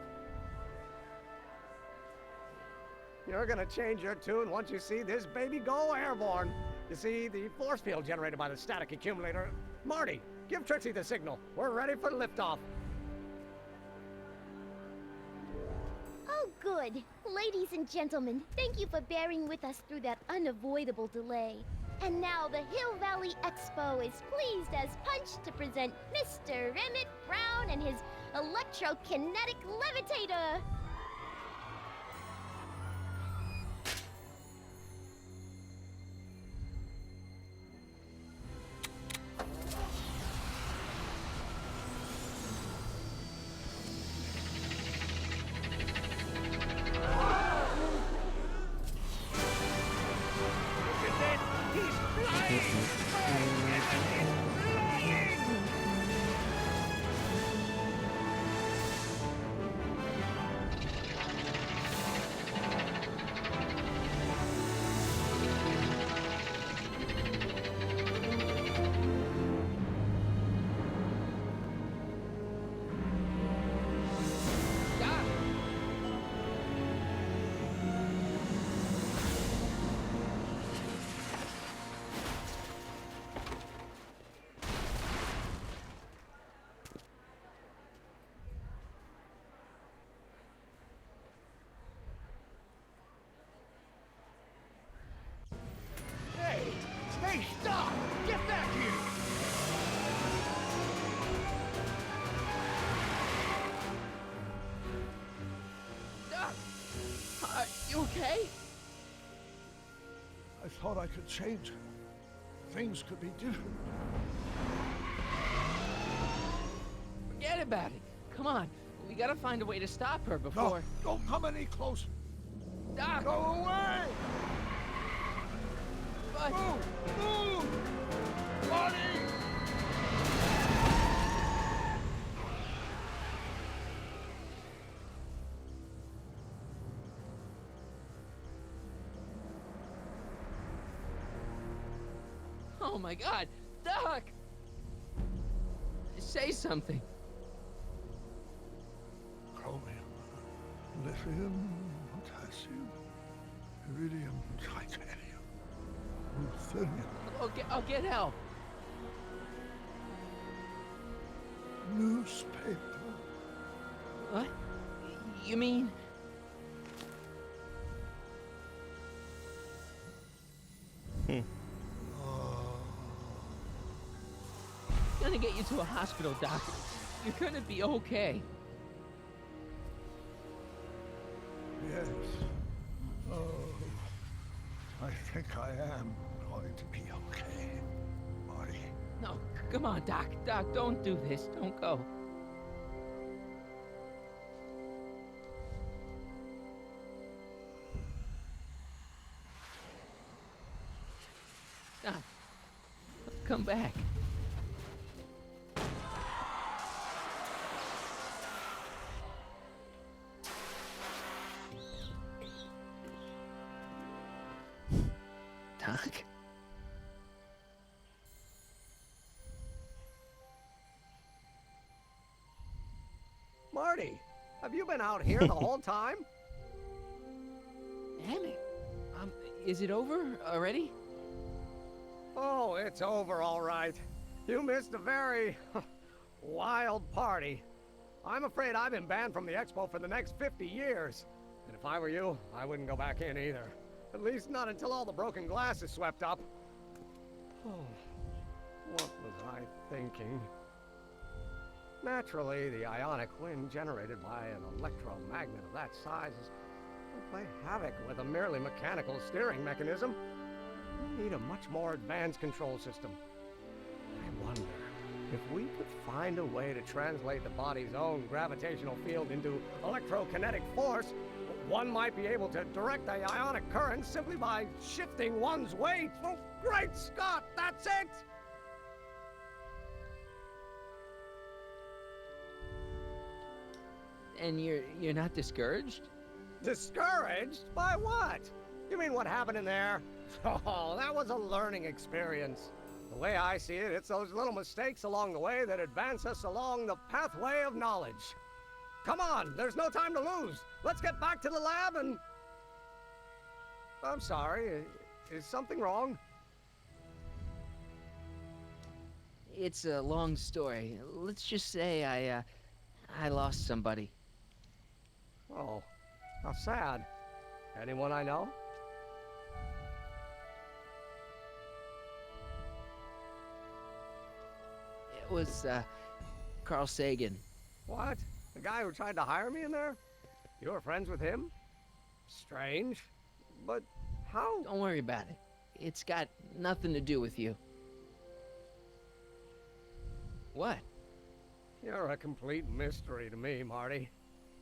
You're gonna change your tune once you see this baby go airborne. You see, the force field generated by the static accumulator... Marty, give Trixie the signal. We're ready for liftoff. Oh, good. Ladies and gentlemen, thank you for bearing with us through that unavoidable delay. And now the Hill Valley Expo is pleased as punch to present Mr. Emmett Brown and his electrokinetic levitator. thought I could change her. Things could be different. Forget about it. Come on. We gotta find a way to stop her before... No, don't come any closer. Doc! Go away! But... Move! Buddy! Oh my God! Doc! Say something. Chromium, lithium, potassium, iridium, titanium, ruthenium, I'll get help. newspaper. What? You mean... Gonna get you to a hospital, Doc. You're gonna be okay. Yes. Oh, I think I am going to be okay, Marty. No, come on, Doc. Doc, don't do this. Don't go. Doc, come back. Doc? Marty, have you been out here the whole time? Damn it. Is it over already? Oh, it's over all right. You missed a very wild party. I'm afraid I've been banned from the expo for the next 50 years. And if I were you, I wouldn't go back in either. At least not until all the broken glass is swept up. Oh, what was I thinking? Naturally, the ionic wind generated by an electromagnet of that size would play havoc with a merely mechanical steering mechanism. We need a much more advanced control system. I wonder if we could find a way to translate the body's own gravitational field into electrokinetic force. One might be able to direct the ionic current simply by shifting one's weight. Oh, great Scott, that's it! And you're not discouraged? Discouraged? By what? You mean what happened in there? Oh, that was a learning experience. The way I see it, it's those little mistakes along the way that advance us along the pathway of knowledge. Come on, there's no time to lose. Let's get back to the lab and... I'm sorry, is something wrong? It's a long story. Let's just say I lost somebody. Oh, how sad. Anyone I know? It was, Carl Sagan. What? The guy who tried to hire me in there? You were friends with him? Strange. But how? Don't worry about it. It's got nothing to do with you. What? You're a complete mystery to me, Marty.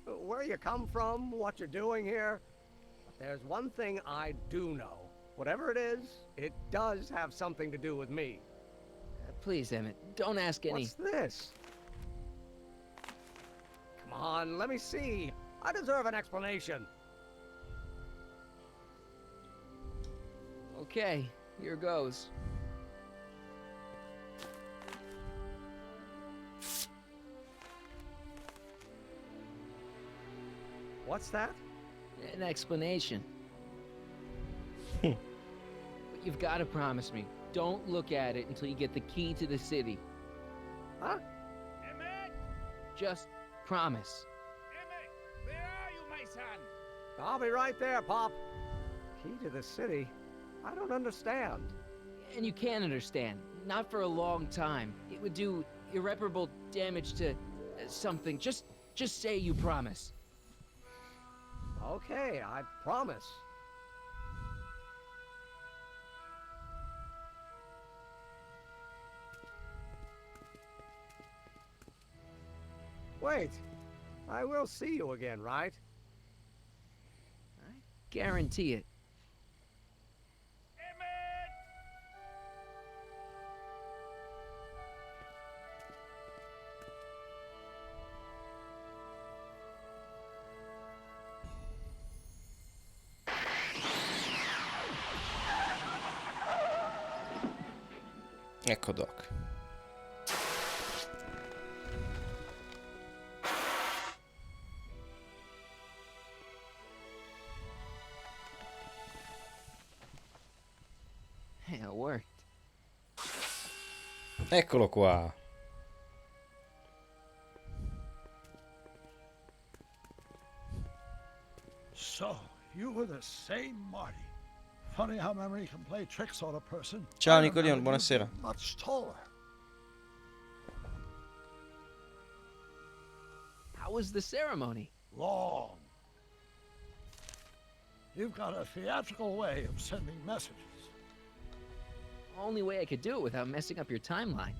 Where you come from, what you're doing here. But there's one thing I do know. Whatever it is, it does have something to do with me. Please, Emmett, don't ask any... What's this? Come on, let me see. I deserve an explanation. Okay, here goes. What's that? An explanation. But you've got to promise me, don't look at it until you get the key to the city. Huh? Emmett! Just promise. Emmett! Where are you, my son? I'll be right there, Pop. Key to the city? I don't understand. And you can understand. Not for a long time. It would do irreparable damage to something. Just say you promise. Okay, I promise. Wait, I will see you again, right? I guarantee it. Ecco Doc. Hey, it worked. Eccolo qua. So, you were the same Marty. Funny how memory can play tricks on a person. Ciao I Nicolion, remember you buonasera. being much taller. How was the ceremony? Long. You've got a theatrical way of sending messages. Only way I could do it without messing up your timeline.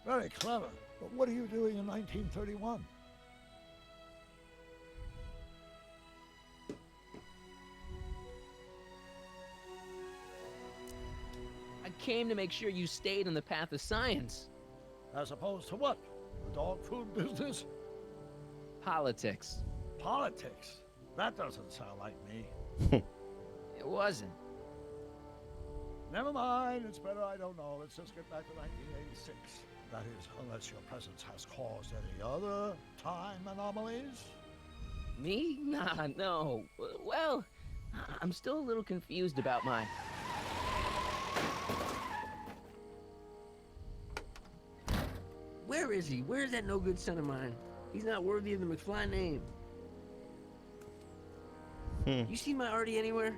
Very clever. But what are you doing in 1931? I came to make sure you stayed on the path of science. As opposed to what? The dog food business? Politics. Politics? That doesn't sound like me. It wasn't. Never mind, it's better I don't know. Let's just get back to 1986. That is, unless your presence has caused any other time anomalies. Me? Nah, no. Well, I'm still a little confused about mine. Where is he? Where's that no good son of mine? He's not worthy of the McFly name. You see my Artie anywhere?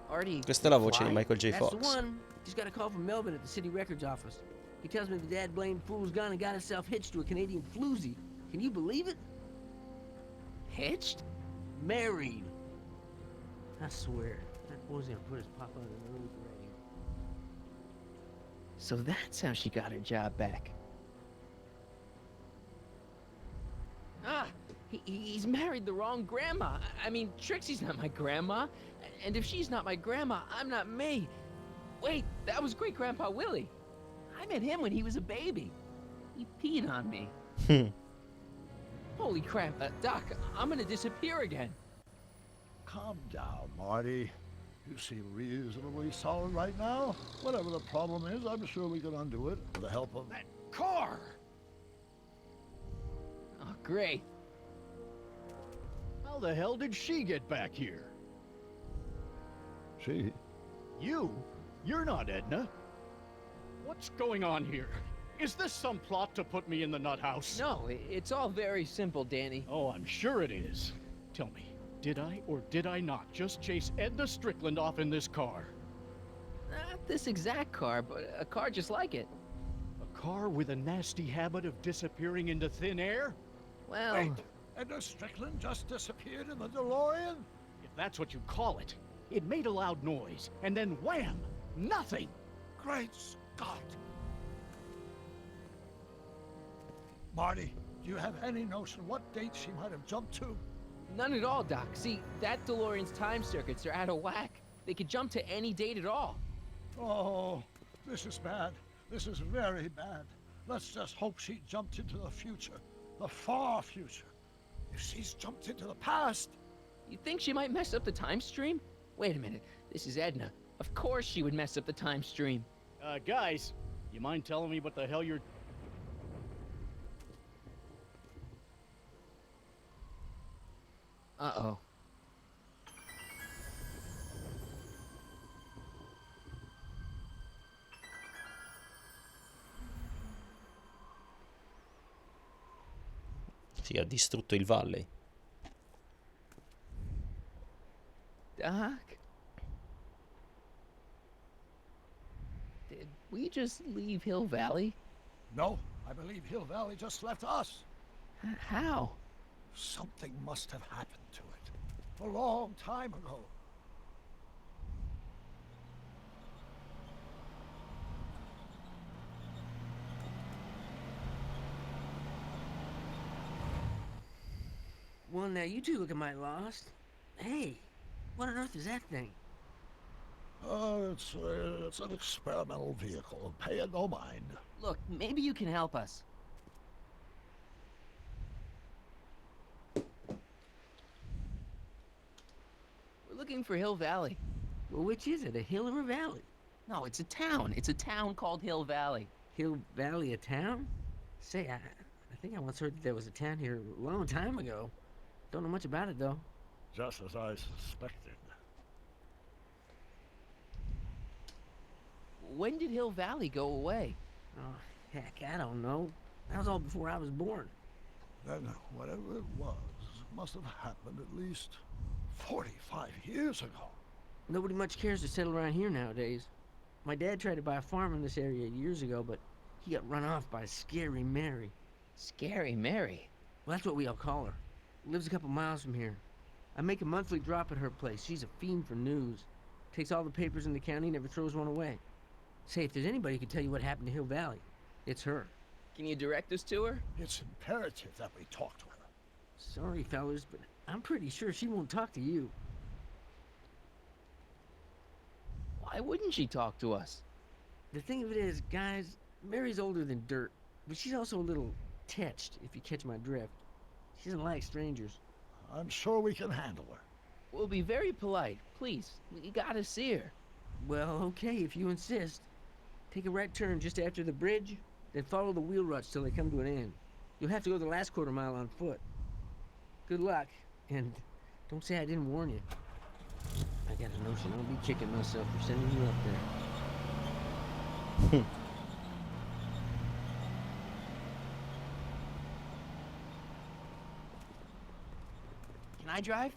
Artie. Questa è la voce di Michael J. That's Fox. the one. Just got a call from Melvin at the city records office. He tells me the dad blamed fool's gone and got himself hitched to a Canadian floozy. Can you believe it? Hitched? Married. I swear, that boy's gonna put his papa on the roof ready. So that's how she got her job back. Ah, he's married the wrong grandma. I mean, Trixie's not my grandma. And if she's not my grandma, I'm not me. Wait, that was Great-Grandpa Willie. I met him when he was a baby. He peed on me. Holy crap, Doc, I'm gonna disappear again. Calm down, Marty. You seem reasonably solid right now. Whatever the problem is, I'm sure we can undo it with the help of that car. Oh, great. How the hell did she get back here? She? You? You're not Edna. What's going on here? Is this some plot to put me in the nut house? No, it's all very simple, Danny. Oh, I'm sure it is. Tell me, did I or did I not just chase Edna Strickland off in this car? Not this exact car, but a car just like it. A car with a nasty habit of disappearing into thin air? Well... Wait, Edna Strickland just disappeared in the DeLorean? If that's what you call it. It made a loud noise, and then wham! Nothing! Great Scott! Marty, do you have any notion what date she might have jumped to? None at all, Doc. See, that DeLorean's time circuits are out of whack. They could jump to any date at all. Oh, this is bad. This is very bad. Let's just hope she jumped into the future. The far future. If she's jumped into the past... You think she might mess up the time stream? Wait a minute. This is Edna. Of course she would mess up the time stream. Guys, you mind telling me what the hell you're... Uh-oh. Sì, ha distrutto il Valley. Doc? Did we just leave Hill Valley? No, I believe Hill Valley just left us. How? Something must have happened to it. A long time ago. Well, now you two look at my lost. Hey, what on earth is that thing? It's an experimental vehicle. Pay it no mind. Look, maybe you can help us. We're looking for Hill Valley. Well, which is it, a hill or a valley? No, it's a town. It's a town called Hill Valley. Hill Valley, a town? Say, I think I once heard that there was a town here a long time ago. Don't know much about it, though. Just as I suspected. When did Hill Valley go away? Oh, heck, I don't know. That was all before I was born. Then whatever it was must have happened at least 45 years ago. Nobody much cares to settle around here nowadays. My dad tried to buy a farm in this area years ago, but he got run off by Scary Mary. Scary Mary? Well, that's what we all call her. Lives a couple miles from here. I make a monthly drop at her place. She's a fiend for news. Takes all the papers in the county, never throws one away. Say, if there's anybody who can tell you what happened to Hill Valley, it's her. Can you direct us to her? It's imperative that we talk to her. Sorry, fellas, but I'm pretty sure she won't talk to you. Why wouldn't she talk to us? The thing of it is, guys, Mary's older than dirt, but she's also a little tetched, if you catch my drift. She doesn't like strangers. I'm sure we can handle her. We'll be very polite. Please, we gotta see her. Well, okay, if you insist. Take a right turn just after the bridge, then follow the wheel ruts till they come to an end. You'll have to go the last quarter mile on foot. Good luck, and don't say I didn't warn you. I got a notion I'll be kicking myself for sending you up there. Can I drive?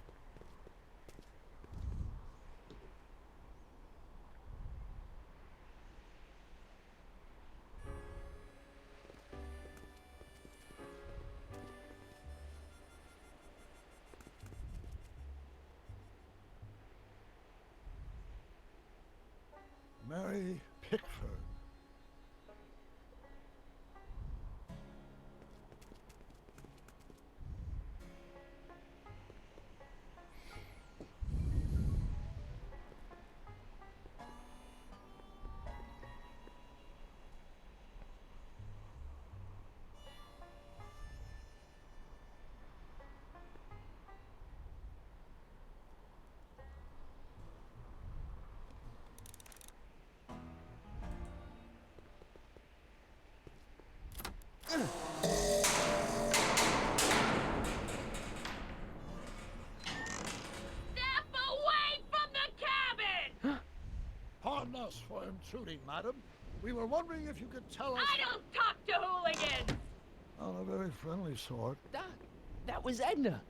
Mary Pickford. Step away from the cabin! Pardon us for intruding, madam. We were wondering if you could tell us... I don't talk to hooligans! On a very friendly sort. Doc, that was Edna.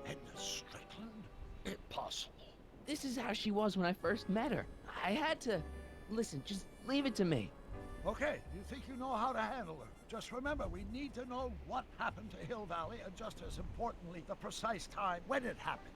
Edna Strickland? Impossible. This is how she was when I first met her. I had to... Listen, just leave it to me. Okay, you think you know how to handle her. Just remember, we need to know what happened to Hill Valley, and just as importantly, the precise time when it happened.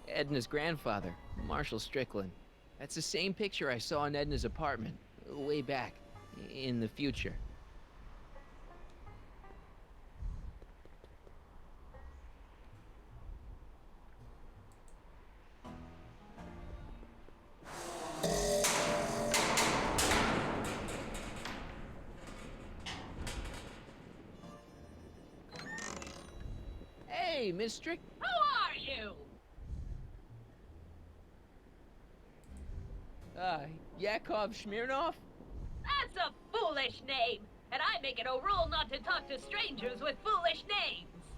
Edna's grandfather, Marshall Strickland. That's the same picture I saw in Edna's apartment, way back, in the future. Hey, Miss Strick... Who are you? Yakov Smirnov? That's a foolish name, and I make it a rule not to talk to strangers with foolish names.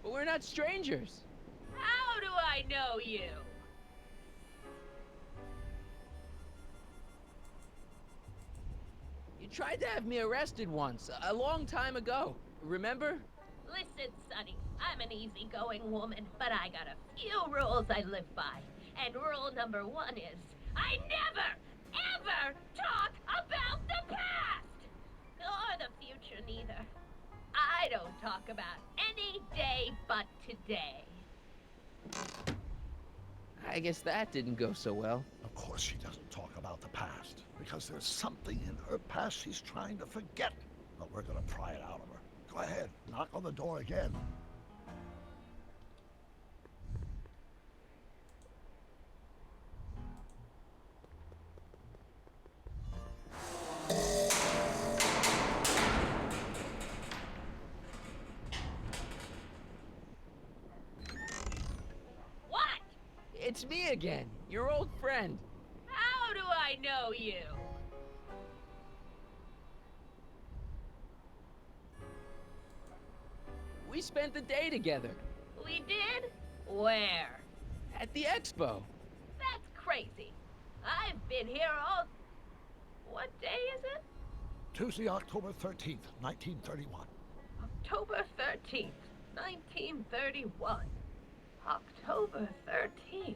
But we're not strangers. How do I know you? You tried to have me arrested once, a long time ago. Remember? Listen, Sonny, I'm an easygoing woman, but I got a few rules I live by. And rule number 1 is, I never, ever talk about the past! Or the future, neither. I don't talk about any day but today. I guess that didn't go so well. Of course she doesn't talk about the past, because there's something in her past she's trying to forget. But we're gonna pry it out of her. Go ahead, knock on the door again. What? It's me again, your old friend. How do I know you? We spent the day together We did? Where? at the expo. That's crazy. I've been here all... What day is it? Tuesday, October 13th, 1931. October 13th, 1931. October 13th.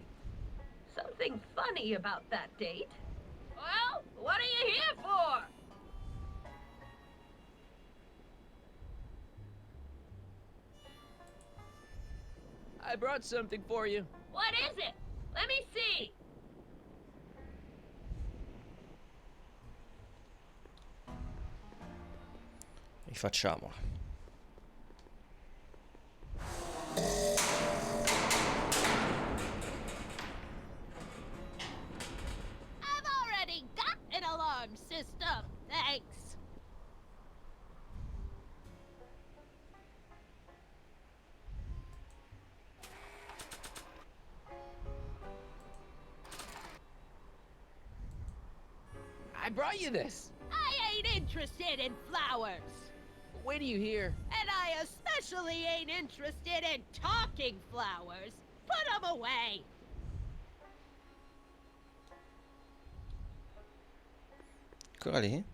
Something funny about that date. Well, what are you here for? I brought something for you. What is it? Let me see. Rifacciamola. I've already got an alarm system, thanks. I brought you this. I ain't interested in flowers. Wait till you hear. And I especially ain't interested in talking flowers. Put them away. Ancora lì?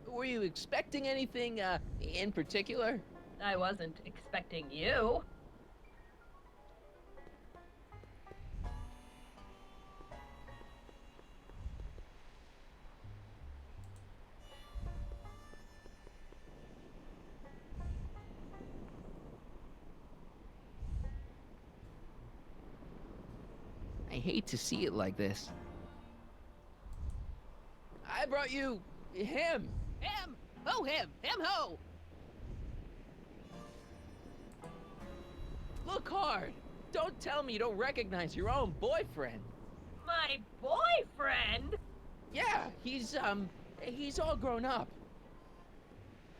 Were you expecting anything, in particular? I wasn't expecting you. I hate to see it like this. I brought you him. Him? Who him? Him who? Look hard. Don't tell me you don't recognize your own boyfriend. My boyfriend? Yeah, he's all grown up.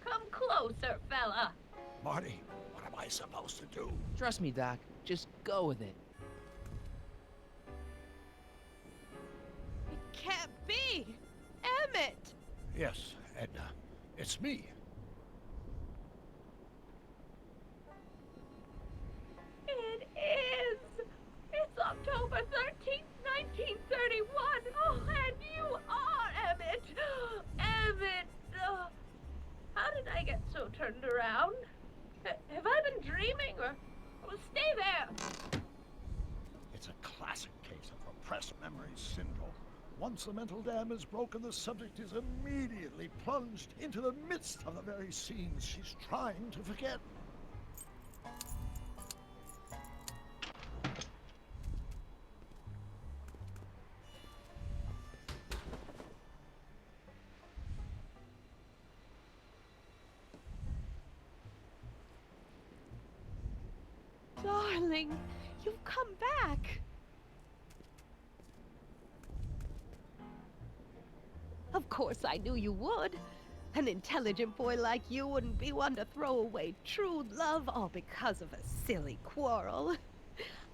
Come closer, fella. Marty, what am I supposed to do? Trust me, Doc. Just go with it. It can't be. Emmett. Yes, Edna. It's me. It is. It's October 13th, 1931. Oh, and you are Emmett. Emmett. How did I get so turned around? Have I been dreaming or stay there? It's a classic case of repressed memory syndrome. Once the mental dam is broken, the subject is immediately plunged into the midst of the very scenes she's trying to forget. Darling, you've come back. Of course I knew you would. An intelligent boy like you wouldn't be one to throw away true love all because of a silly quarrel.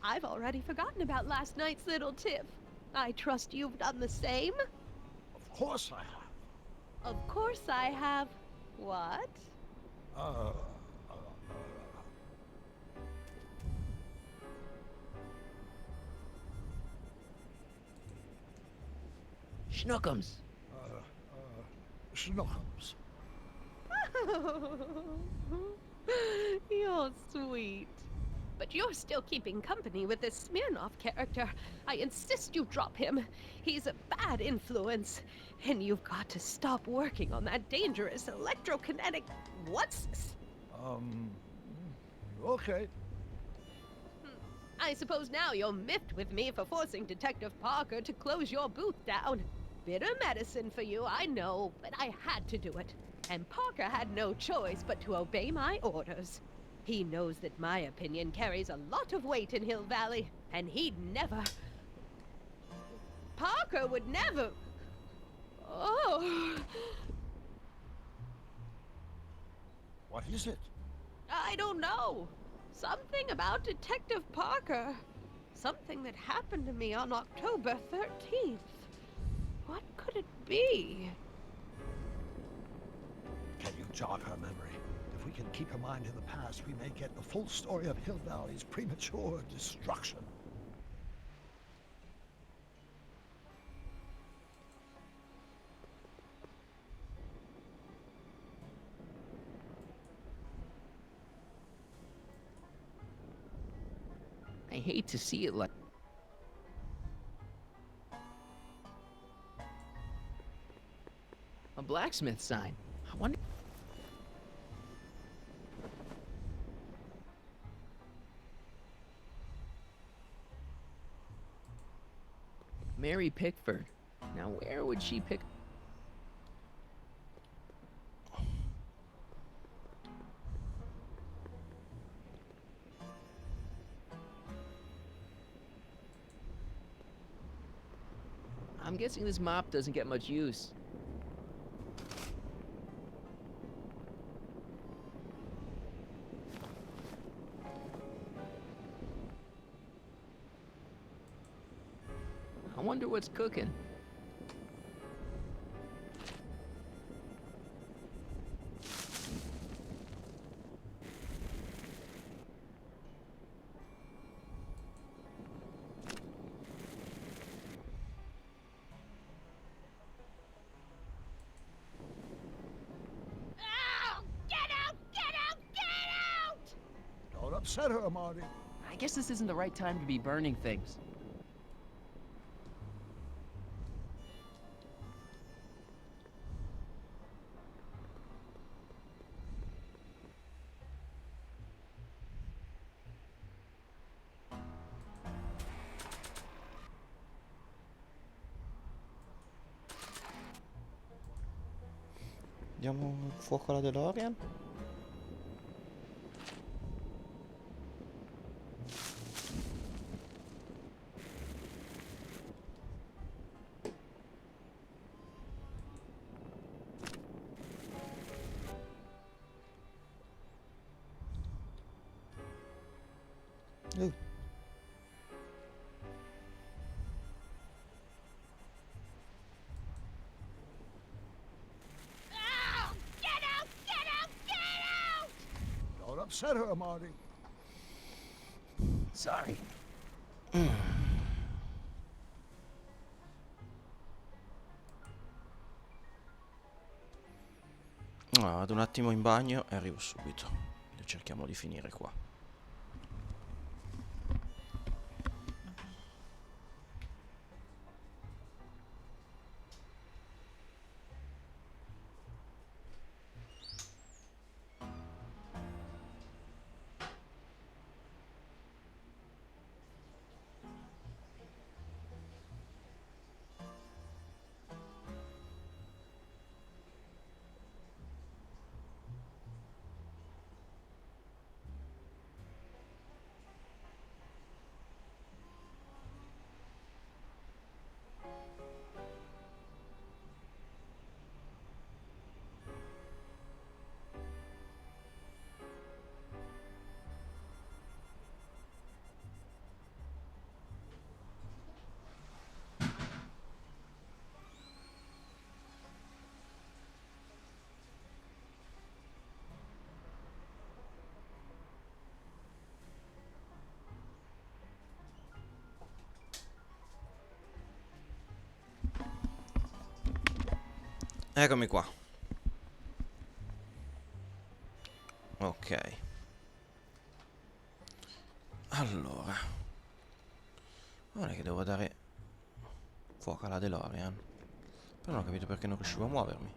I've already forgotten about last night's little tiff. I trust you've done the same? Of course I have. Of course I have. What? Schnookums. Schnookums. You're sweet. But you're still keeping company with this Smirnoff character. I insist you drop him. He's a bad influence. And you've got to stop working on that dangerous electrokinetic... What's this? Okay. I suppose now you're miffed with me for forcing Detective Parker to close your booth down. Bitter medicine for you, I know, but I had to do it. And Parker had no choice but to obey my orders. He knows that my opinion carries a lot of weight in Hill Valley, and he'd never... Parker would never... Oh... What is it? I don't know. Something about Detective Parker. Something that happened to me on October 13th. What could it be? Can you jog her memory? If we can keep her mind in the past, we may get the full story of Hill Valley's premature destruction. I hate to see it like... A blacksmith sign. I wonder... Mary Pickford. Now where would she pick... I'm guessing this mop doesn't get much use. I wonder what's cooking. Don't upset her, Marty. I guess this isn't the right time to be burning things. Diamo fuoco alla DeLorean. Don't upset her, Marty. Sorry. Vado un attimo in bagno e arrivo subito. Cerchiamo di finire qua. Eccomi qua. Ok. Allora. Non è che devo dare fuoco alla DeLorean. Però non ho capito perché non riuscivo a muovermi.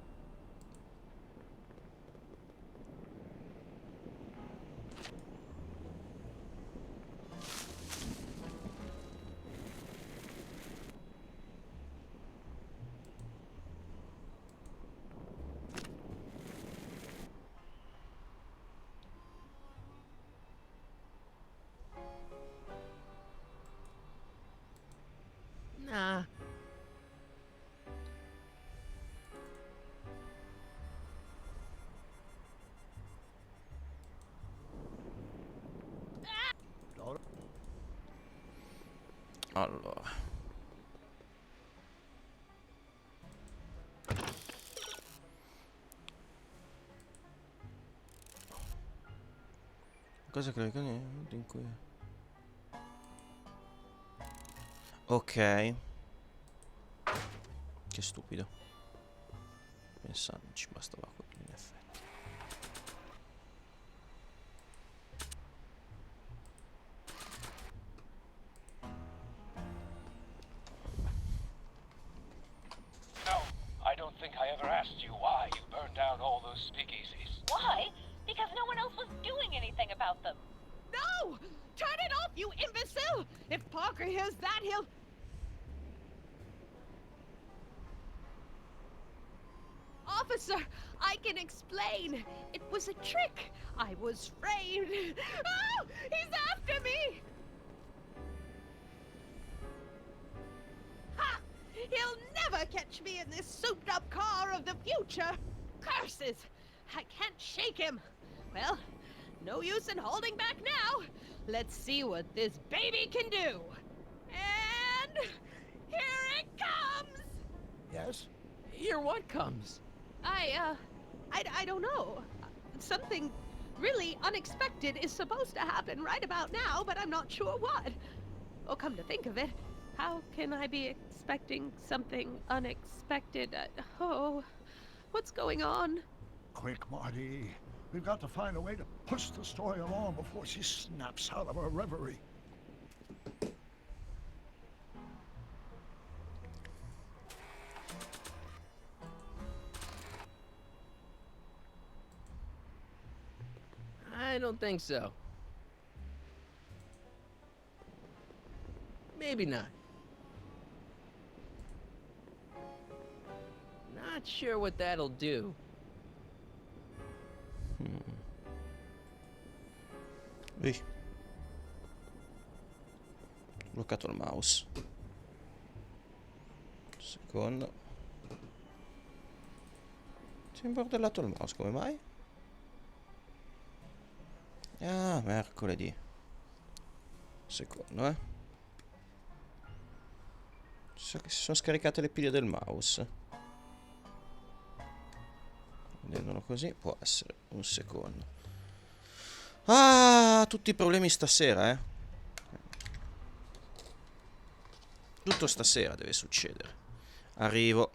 Allora. Cosa che in cui... Ok. Che stupido. Pensandoci, bastava quello in effetti. No, I don't think I ever asked you why you burned down all those speakeasies. Why? Because no one else was doing anything about them. No! Turn it off, you imbecile! If Parker hears that, he'll... Officer, I can explain. It was a trick. I was framed. Oh! He's after me! Ha! He'll never catch me in this souped-up car of the future. Curses! I can't shake him. Well, no use in holding back now. Let's see what this baby can do. And here it comes! Yes? Here what comes? I don't know. Something really unexpected is supposed to happen right about now, but I'm not sure what. Oh, come to think of it, how can I be expecting something unexpected? Oh, what's going on? Quick, Marty. We've got to find a way to push the story along before she snaps out of her reverie. I don't think so. Maybe not. Not sure what that'll do. Bloccato il mouse. Secondo. Si è imbordellato il mouse, come mai? Ah, mercoledì. Secondo, So che si sono scaricate le pile del mouse. Vedendolo così, può essere un secondo. Ah, tutti i problemi stasera, Tutto stasera deve succedere. Arrivo.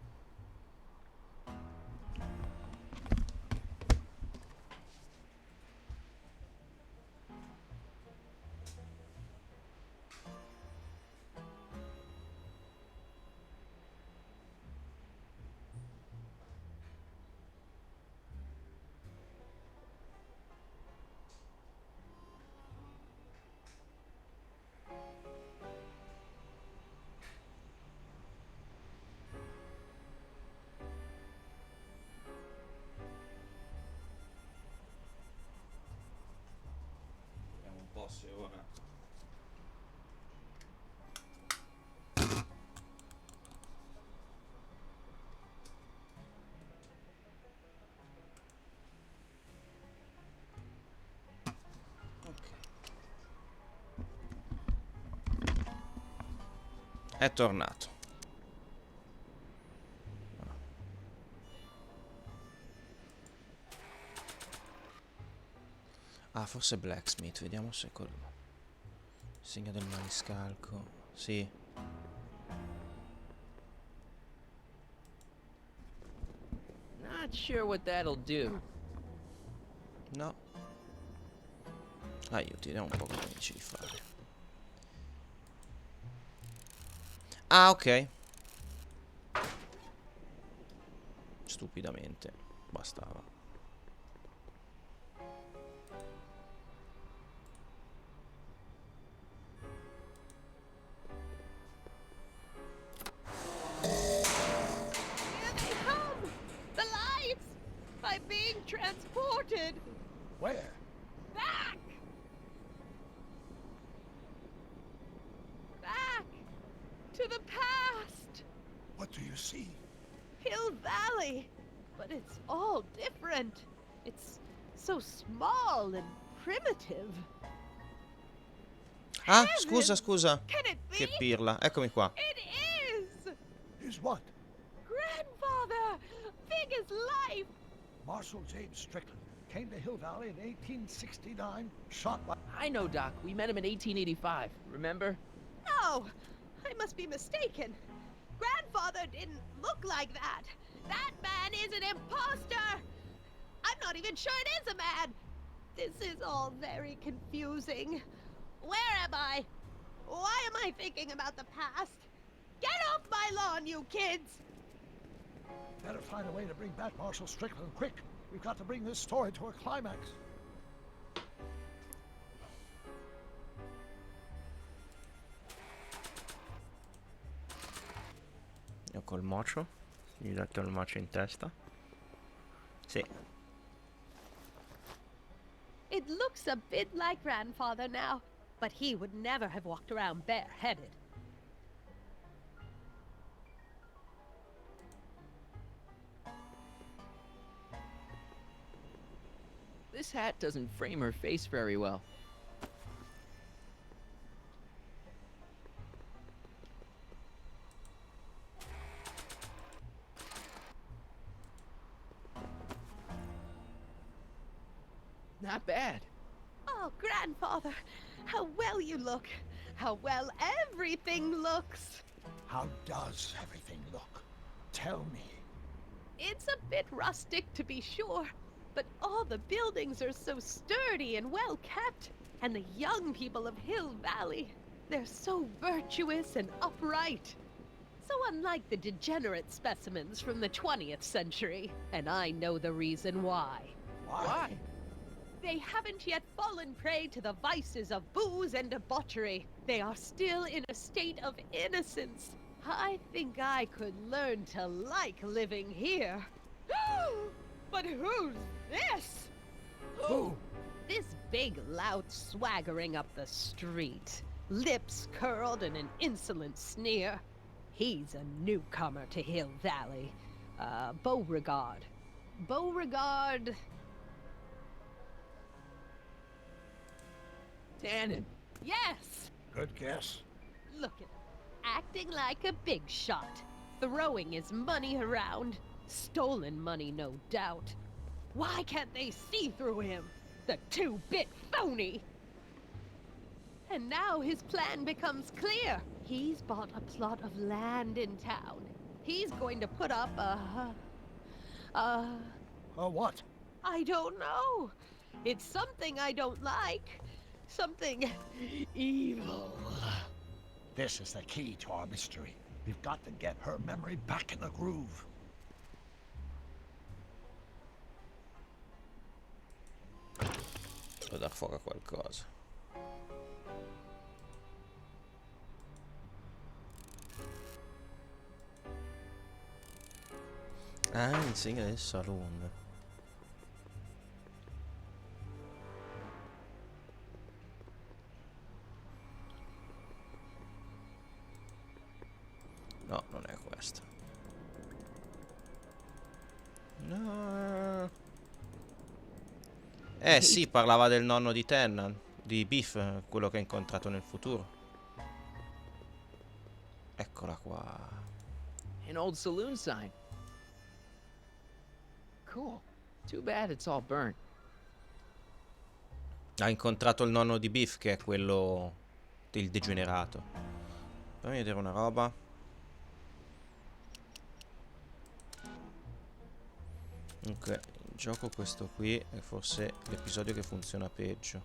Se ora è tornato. Ah, forse Blacksmith, vediamo se quello. Segno del maniscalco. Sì. Not sure what that'll do. No. Aiuti, vediamo un po' cosa mi dici di fare. Ah, ok. Stupidamente. Bastava. Transported Where? back to the past. What do you see? Hill Valley, but it's all different. It's so small and primitive. Ah, scusa, scusa. Can it be? Che pirla. Eccomi qua. It is! Is what? Grandfather! Big as life! Marshal James Strickland came to Hill Valley in 1869, shot by... I know, Doc. We met him in 1885. Remember? No! I must be mistaken. Grandfather didn't look like that. That man is an imposter! I'm not even sure it is a man! This is all very confusing. Where am I? Why am I thinking about the past? Get off my lawn, you kids! Better find a way to bring back Marshal Strickland quick. We've got to bring this story to a climax. Io col mocio. Gli ho dato il mocio in testa. Sì. It looks a bit like Grandfather now, but he would never have walked around bareheaded. This hat doesn't frame her face very well. Not bad. Oh, Grandfather, how well you look. How well everything looks. How does everything look? Tell me. It's a bit rustic, to be sure, but all the buildings are so sturdy and well kept. And the young people of Hill Valley, they're so virtuous and upright. So unlike the degenerate specimens from the 20th century, and I know the reason why. Why? They haven't yet fallen prey to the vices of booze and debauchery. They are still in a state of innocence. I think I could learn to like living here. But who's this? Who? This big lout swaggering up the street, lips curled in an insolent sneer. He's a newcomer to Hill Valley. Beauregard. Beauregard... Tannen. Yes! Good guess. Look at him, acting like a big shot, throwing his money around. Stolen money, no doubt. Why can't they see through him? The two-bit phony! And now his plan becomes clear. He's bought a plot of land in town. He's going to put up a What? I don't know. It's something I don't like. Something evil. This is the key to our mystery. We've got to get her memory back in the groove. Devo dar fuoco a qualcosa. Ah, insegna del saloon. No, non è questo. No. Sì, parlava del nonno di Tennant, di Biff, quello che ha incontrato nel futuro. Eccola qua. An old saloon sign. Cool. Too bad it's all burnt. Ha incontrato il nonno di Biff, che è quello del degenerato. Fammi vedere una roba. Ok, gioco questo qui è forse l'episodio che funziona peggio.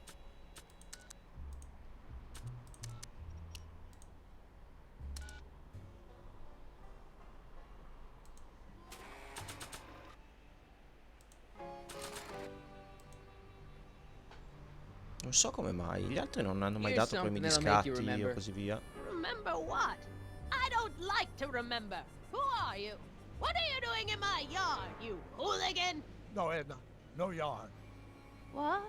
Non so come mai, gli altri non hanno mai dato premi di scatti o così via. Remember what? I don't like to remember. Who are you? What are you doing in my yard, you hooligan? No, Edna. No yarn. What?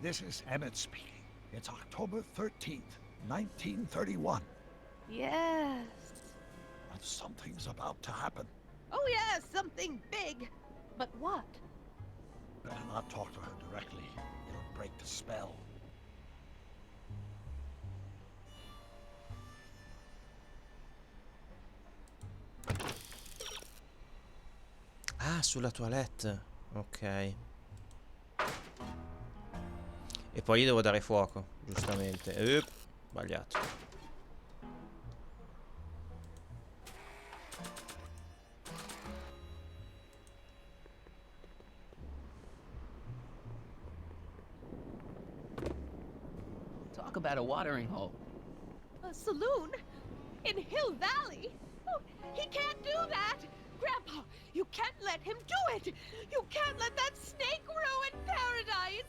This is Emmett speaking. It's October 13th, 1931. Yes. And something's about to happen. Oh yes, something big. But what? Better not talk to her directly. It'll break the spell. Ah, sulla toilette. Ok. E poi gli devo dare fuoco, giustamente. Sbagliato. Talk about a watering hole. A saloon? In Hill Valley? Oh, he can't do that! Grandpa, you can't let him do it! You can't let that snake ruin paradise!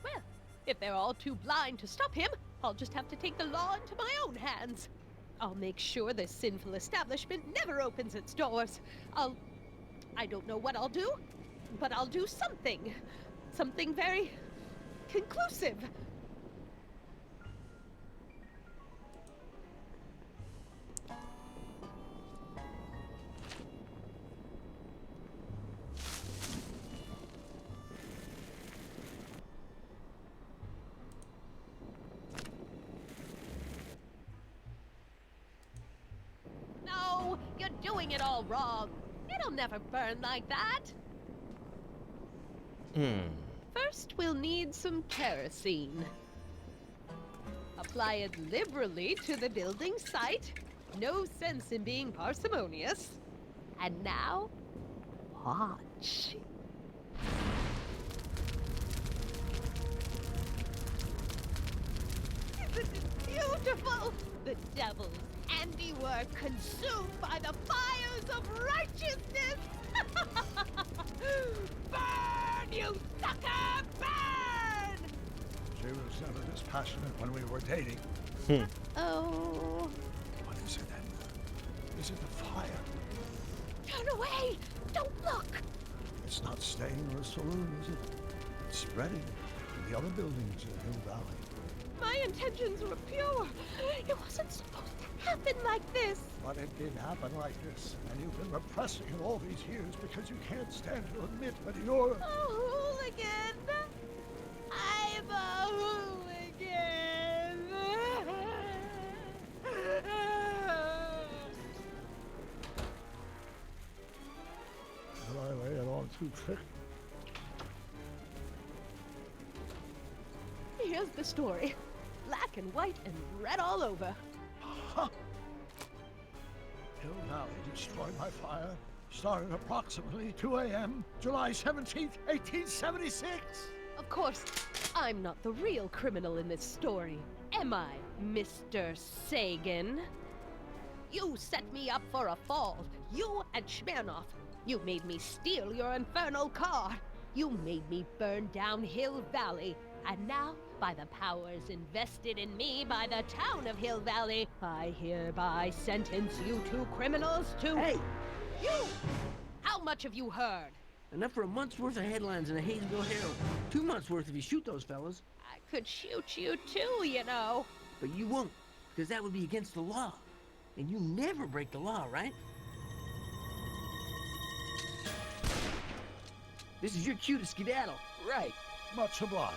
Well, if they're all too blind to stop him, I'll just have to take the law into my own hands. I'll make sure this sinful establishment never opens its doors. I don't know what I'll do, but I'll do something. Something very conclusive. No, you're doing it all wrong. It'll never burn like that. First, we'll need some kerosene. Apply it liberally to the building site. No sense in being parsimonious. And now, watch. Isn't it beautiful? The devil's handiwork consumed by the fires of righteousness! Burn, you sucker! Burn! She was never this passionate when we were dating. Oh. What is it then? Is it the fire? Turn away! Don't look! It's not staying in the saloon, is it? It's spreading to the other buildings in Hill Valley. My intentions were pure. It wasn't supposed to happen like this. But it did happen like this, and you've been repressing it all these years because you can't stand to admit that you're... A hooligan. I'm a hooligan. Did I lay it on too thick? Here's the story. Black and white and red all over. Huh. Hill Valley destroyed by fire, started approximately 2 a.m., July 17th, 1876. Of course, I'm not the real criminal in this story. Am I, Mr. Sagan? You set me up for a fall. You and Smirnoff. You made me steal your infernal car. You made me burn down Hill Valley. And now, by the powers invested in me by the town of Hill Valley, I hereby sentence you two criminals to... Hey! You! How much have you heard? Enough for a month's worth of headlines in a Hayesville Herald. 2 months worth if you shoot those fellas. I could shoot you too, you know. But you won't, because that would be against the law. And you never break the law, right? This is your cue to skedaddle. Right. Much obliged.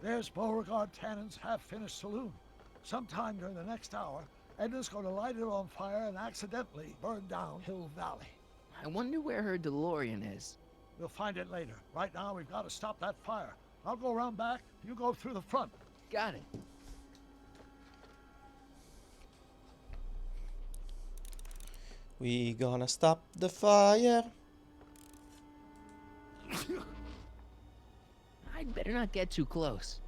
There's Beauregard Tannen's half-finished saloon. Sometime during the next hour, Edna's going to light it on fire and accidentally burn down Hill Valley. I wonder where her DeLorean is. We'll find it later. Right now, we've got to stop that fire. I'll go around back. You go through the front. Got it. We gonna stop the fire. I'd better not get too close.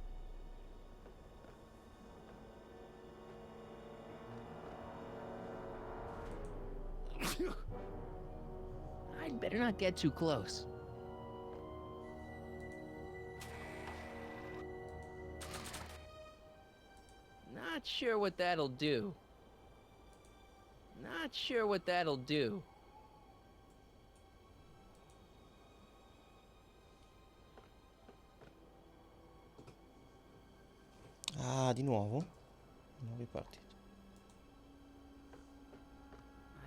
I'd better not get too close. Not sure what that'll do. Not sure what that'll do. Ah, di nuovo? Non ripartito.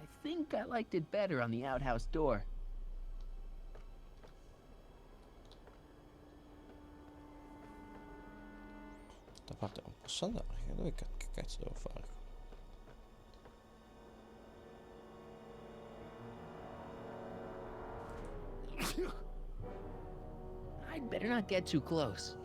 I think I liked it better on the outhouse door. Da parte non posso andare. Dove che cazzo devo fare? I'd better not get too close.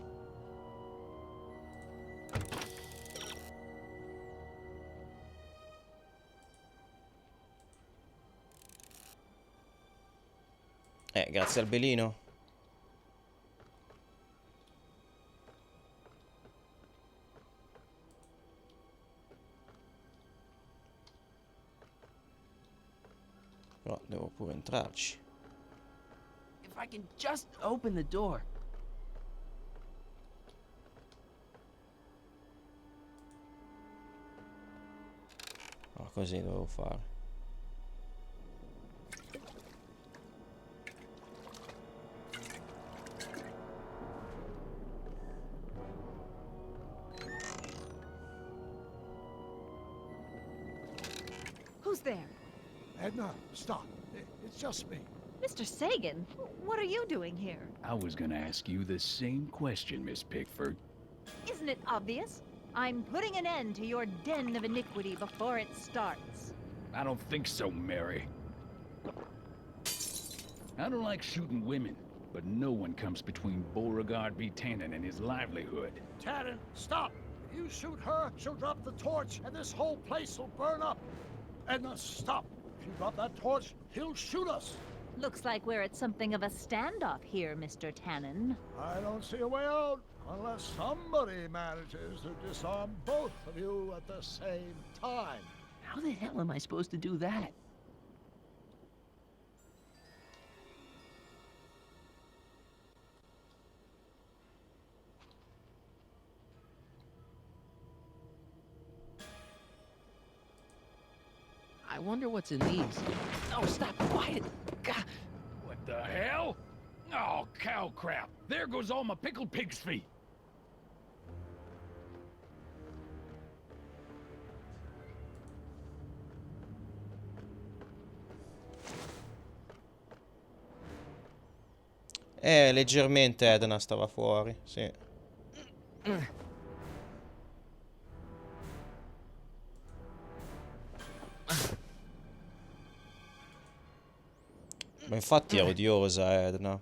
Grazie al belino. Però devo pure entrarci. If I can just open the door. No, così dovevo fare. Who's there? Edna, stop. It's just me. Mr. Sagan, what are you doing here? I was gonna ask you the same question, Miss Pickford. Isn't it obvious? I'm putting an end to your den of iniquity before it starts. I don't think so, Mary. I don't like shooting women, but no one comes between Beauregard B. Tannen and his livelihood. Tannen, stop! If you shoot her, she'll drop the torch, and this whole place will burn up. Edna, stop! If you drop that torch, he'll shoot us. Looks like we're at something of a standoff here, Mr. Tannen. I don't see a way out, unless somebody manages to disarm both of you at the same time. How the hell am I supposed to do that? I wonder what's in these. Oh, stop! Quiet! God. What the hell? Oh, cow crap! There goes all my pickled pig's feet! Leggermente Edna stava fuori, sì. Ma infatti è odiosa Edna.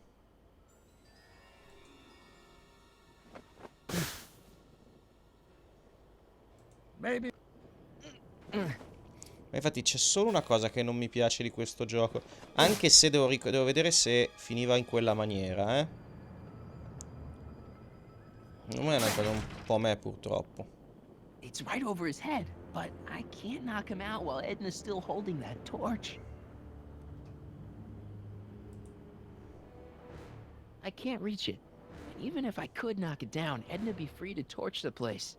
Maybe. Ma infatti c'è solo una cosa che non mi piace di questo gioco. Anche se devo vedere se finiva in quella maniera, eh. Non è una cosa un po' me, purtroppo. It's right over his head, but I can't knock him out while Edna's still holding that torch. I can't reach it. And even if I could knock it down, Edna'd be free to torch the place.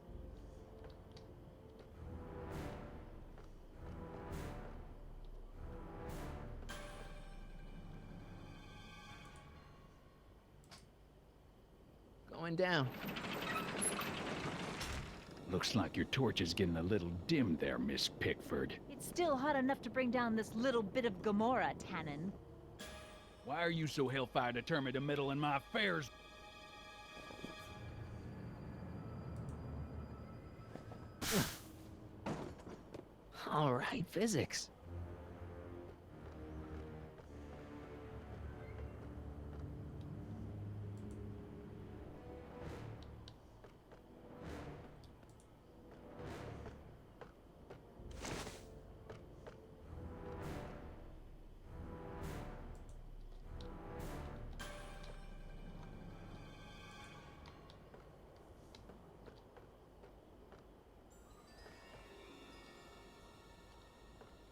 Going down. Looks like your torch is getting a little dim there, Miss Pickford. It's still hot enough to bring down this little bit of Gomorrah, Tannen. Why are you so hellfire determined to meddle in my affairs? All right, physics.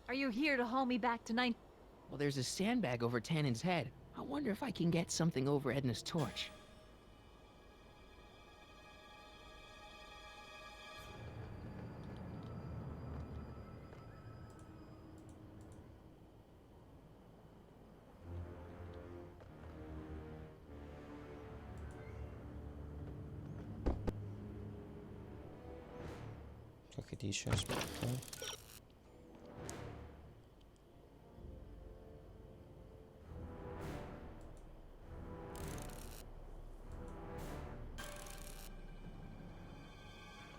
Are you here to haul me back to Well, there's a sandbag over Tannen's head. I wonder if I can get something over Edna's torch. che dice? Aspetta.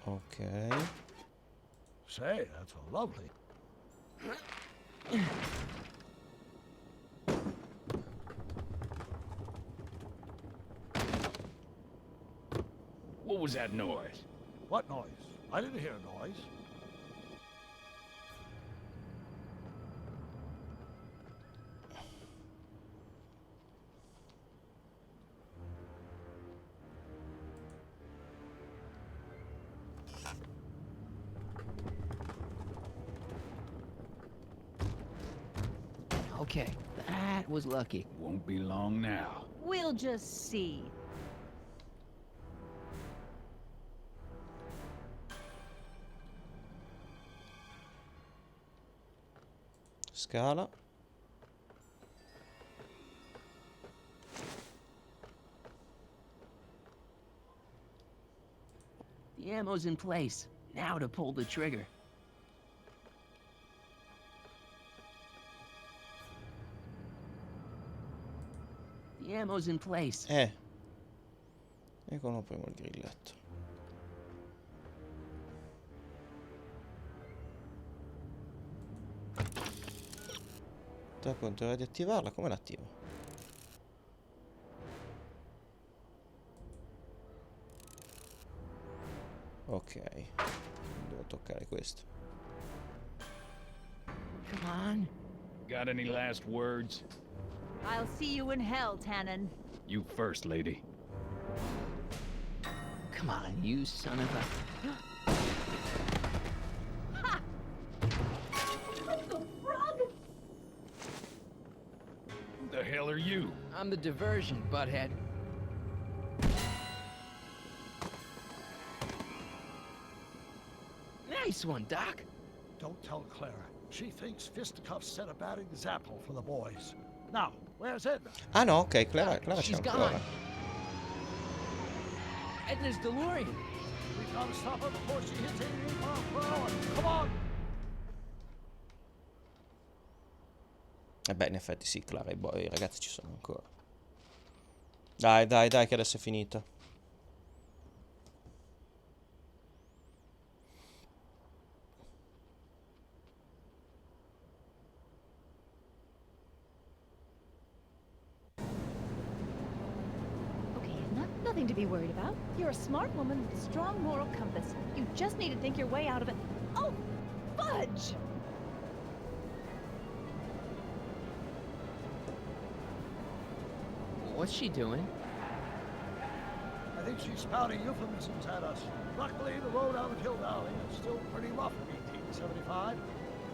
Ok. Say, that's a lovely. What was that noise? What noise? I didn't hear a noise. Okay, that was lucky. Won't be long now. We'll just see. Scala. The ammo's in place. Now to pull the trigger. The ammo's in place. E come premo il grilletto. Sta pronto di attivarla? Come l'attivo? Ok, devo toccare questo. Come on. Got any last words? I'll see you in hell, Tannen. You first, lady. Come on, you son of a... Ha! What the frog? Who the hell are you? I'm the diversion, butthead. Nice one, Doc. Don't tell Clara. She thinks fisticuffs set a bad example for the boys. Now, where's Edna? Ah no, ok, Clara c'è She's ancora. gone. Edna's DeLorean. We gotta stop her before she hits 88 miles per hour. Come on! E beh, in effetti sì, Clara, i ragazzi ci sono ancora. Dai, dai, dai, che adesso è finita. Nothing to be worried about. You're a smart woman with a strong moral compass. You just need to think your way out of it. Oh, fudge! What's she doing? I think she's spouting euphemisms at us. Luckily, the road out of Hill Valley is still pretty rough in 1875.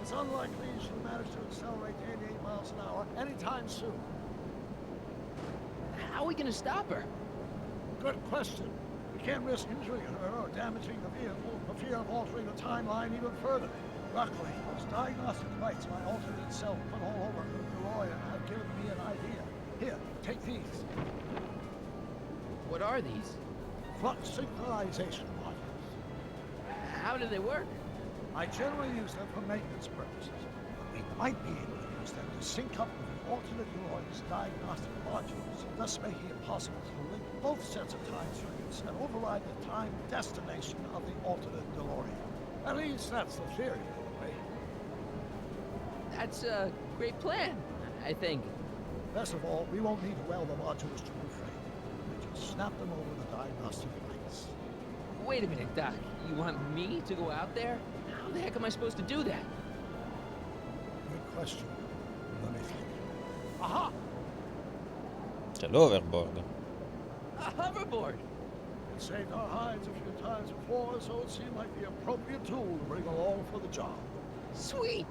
It's unlikely she'll manage to accelerate to 88 miles an hour anytime soon. How are we gonna stop her? Good question. We can't risk injuring her or damaging the vehicle for fear of altering the timeline even further. Luckily, those diagnostic lights my alternate self put all over her DeLorean have given me an idea. Here, take these. What are these? Flux synchronization modules. How do they work? I generally use them for maintenance purposes, but we might be able to use them to sync up with the alternate DeLorean's diagnostic modules, thus making it possible to link both sets of time circuits and override the time destination of the alternate DeLorean. At least that's the theory, anyway. That's a great plan, I think. Best of all, we won't need to weld the modules to the frame. We just snap them over the diagnostic lights. Wait a minute, Doc. You want me to go out there? How the heck am I supposed to do that? Good question. Let me think. Aha! C'è l'overboard. A hoverboard! It saved our hides a few times before, so it seemed like the appropriate tool to bring along for the job. Sweet!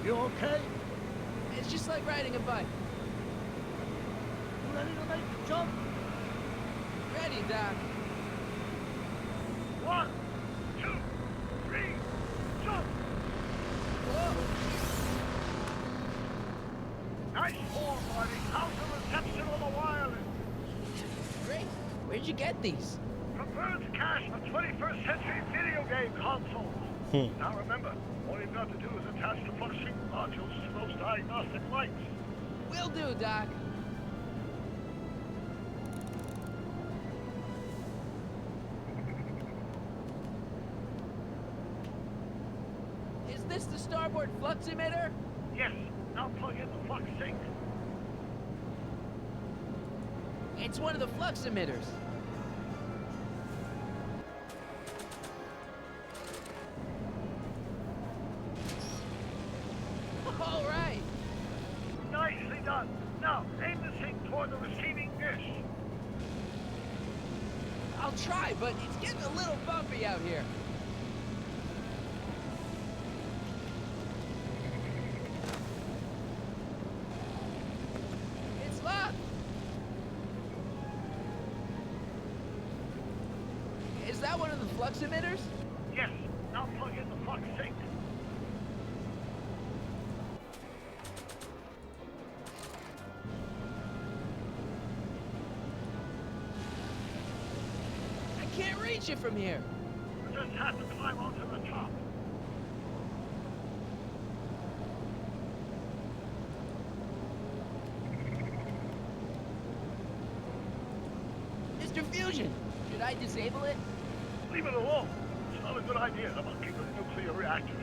You okay? It's just like riding a bike. You ready to make the jump? Ready, Doc. 1, 2, 3, jump! Where'd you get these? From Bird's cache of 21st century video game consoles. Now remember, all you've got to do is attach the flushing modules to those diagnostic lights. Will do, Doc. Is this the starboard flux emitter? Yes, now plug in the flux sink. It's one of the flux emitters. All right. Nicely done. Now, aim the sink toward the receiving dish. I'll try, but it's getting a little bumpy out here. It's locked. Is that one of the flux emitters? Yes, now plug in the flux sink. I can't reach it from here. You just have to climb onto the top. Mr. Fusion, should I disable it? Leave it alone. It's not a good idea to monkey with nuclear reactors.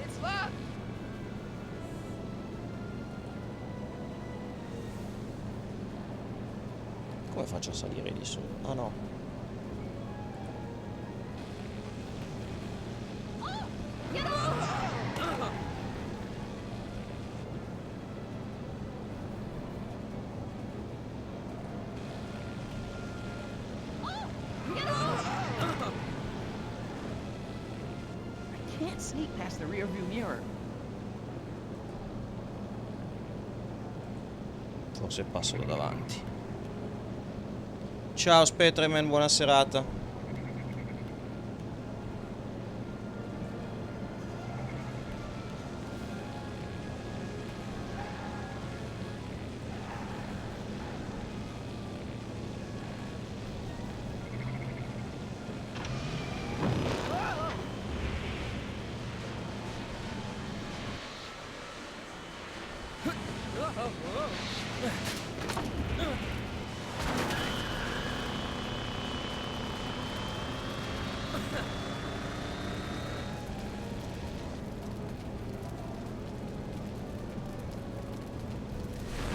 It's locked. Come faccio a salire lì su? Ah no. I can't sneak past the rear view mirror. Forse passo da davanti. Ciao Spetreman, buona serata.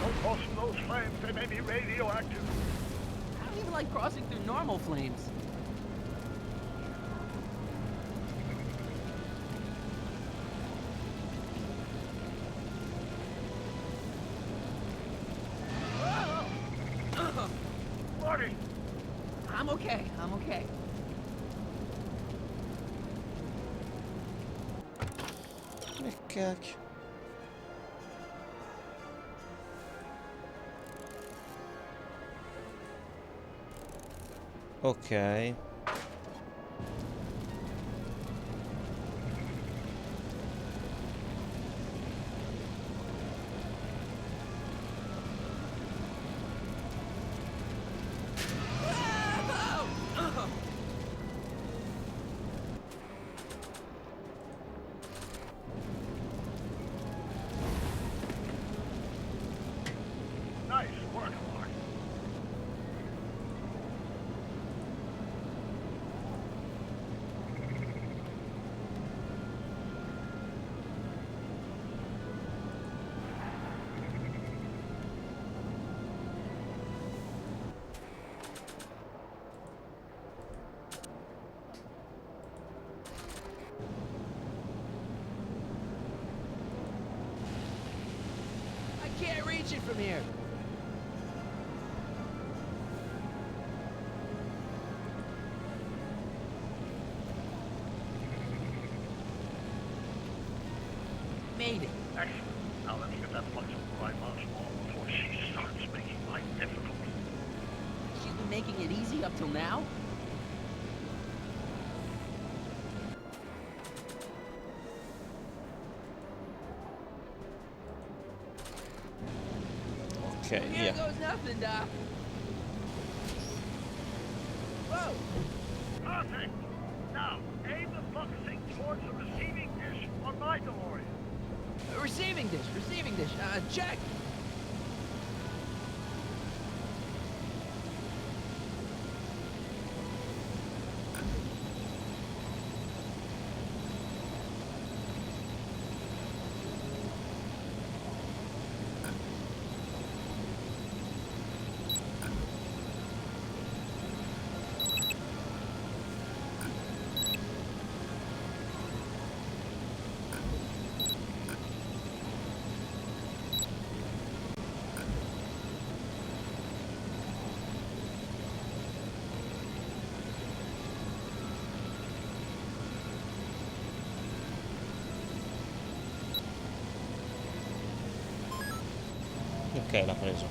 Don't cross those flames, they may be radioactive. I don't even like crossing through normal flames. Marty! I'm okay, I'm okay. Che cacchio. Ok. Nice work, Marty. I can't reach it from here. Made it. Excellent. Now let's get that flux right once more before she starts making life difficult. She's been making it till now? Ok, Here via. goes nothing, Doc. Whoa! Perfect! Now, aim the focusing towards the receiving dish on my DeLorean. Receiving dish, check! Ok, l'ha preso.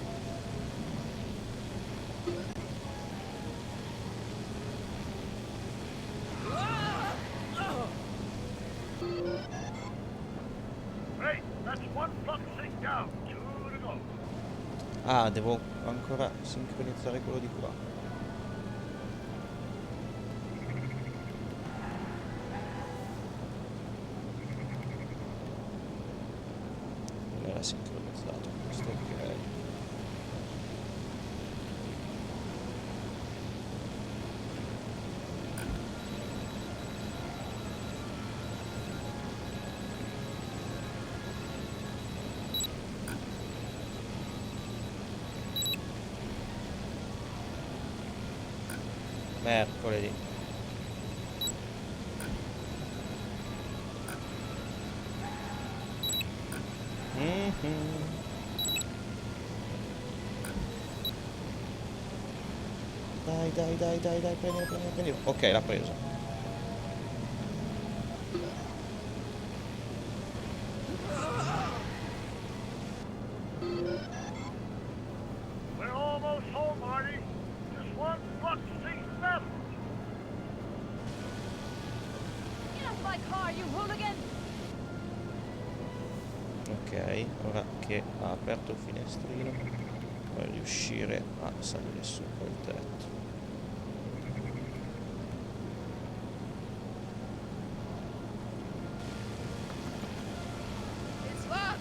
Great, that's one focusing down. 2 to go. Ah, devo ancora sincronizzare quello di qua. Non era sincronizzato questo, ok. Mercoledì. Dai, prendi. Ok, l'ha preso. We're almost home, Marty. Just one focusing left. Get off my car, you hooligan! Ok, ora che ha aperto il finestrino, vorrei riuscire a salire su quel tetto. It's locked!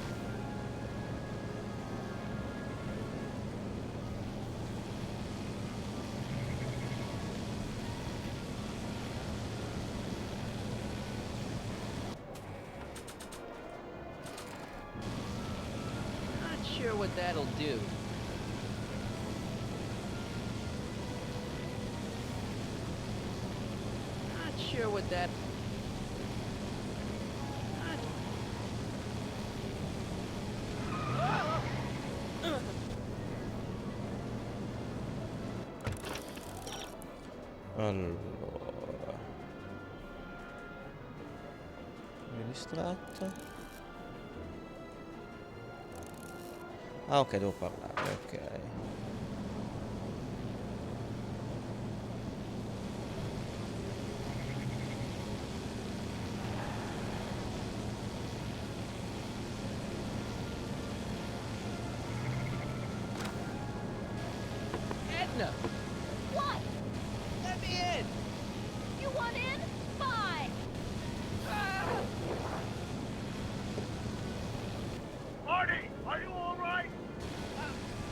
Not sure what that'll do. Not sure what that... Allora, mi è distratto. Ah, ok, devo parlare, ok. Edna! What? Let me in! You want in? Fine. Marty, are you all right?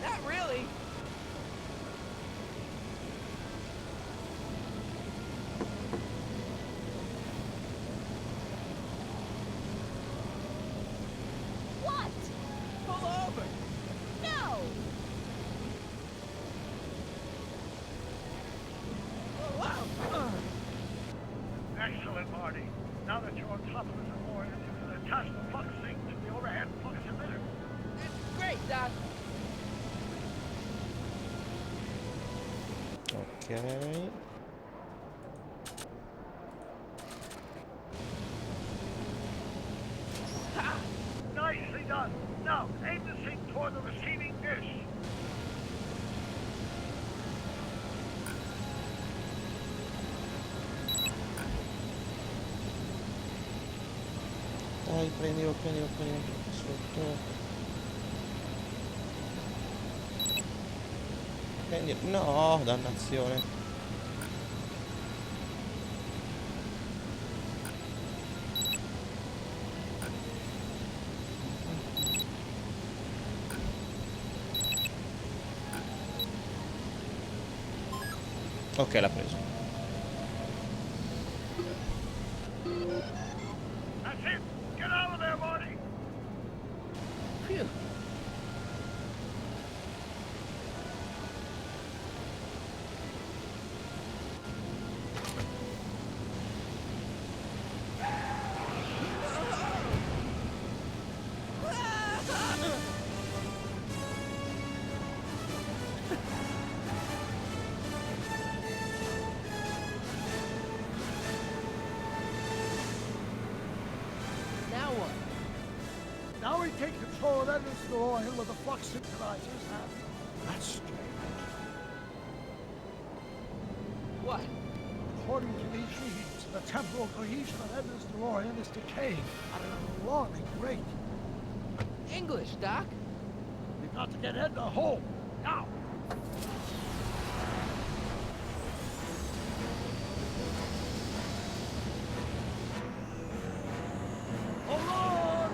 Not really. What? Pull over! No. Excellent, Marty. Now that you're on top of the DeLorean, you can attach the focusing to the overhead focus emitter. Great, Doc. Ok. Nicely done. Now, aim the thing toward the receiving dish. Vai, prendilo sotto. Prendilo. No, dannazione. Ok, l'ha preso. That's it! Get out of there, Marty! Phew. Now what? Now we take control of Edmonds DeLorean with the flux synchronizers, and that's strange. What? According to these readings, the temporal cohesion of Edmonds DeLorean is decaying at an alarming rate. English, Doc. We've got to get Edna home, now! Hold on!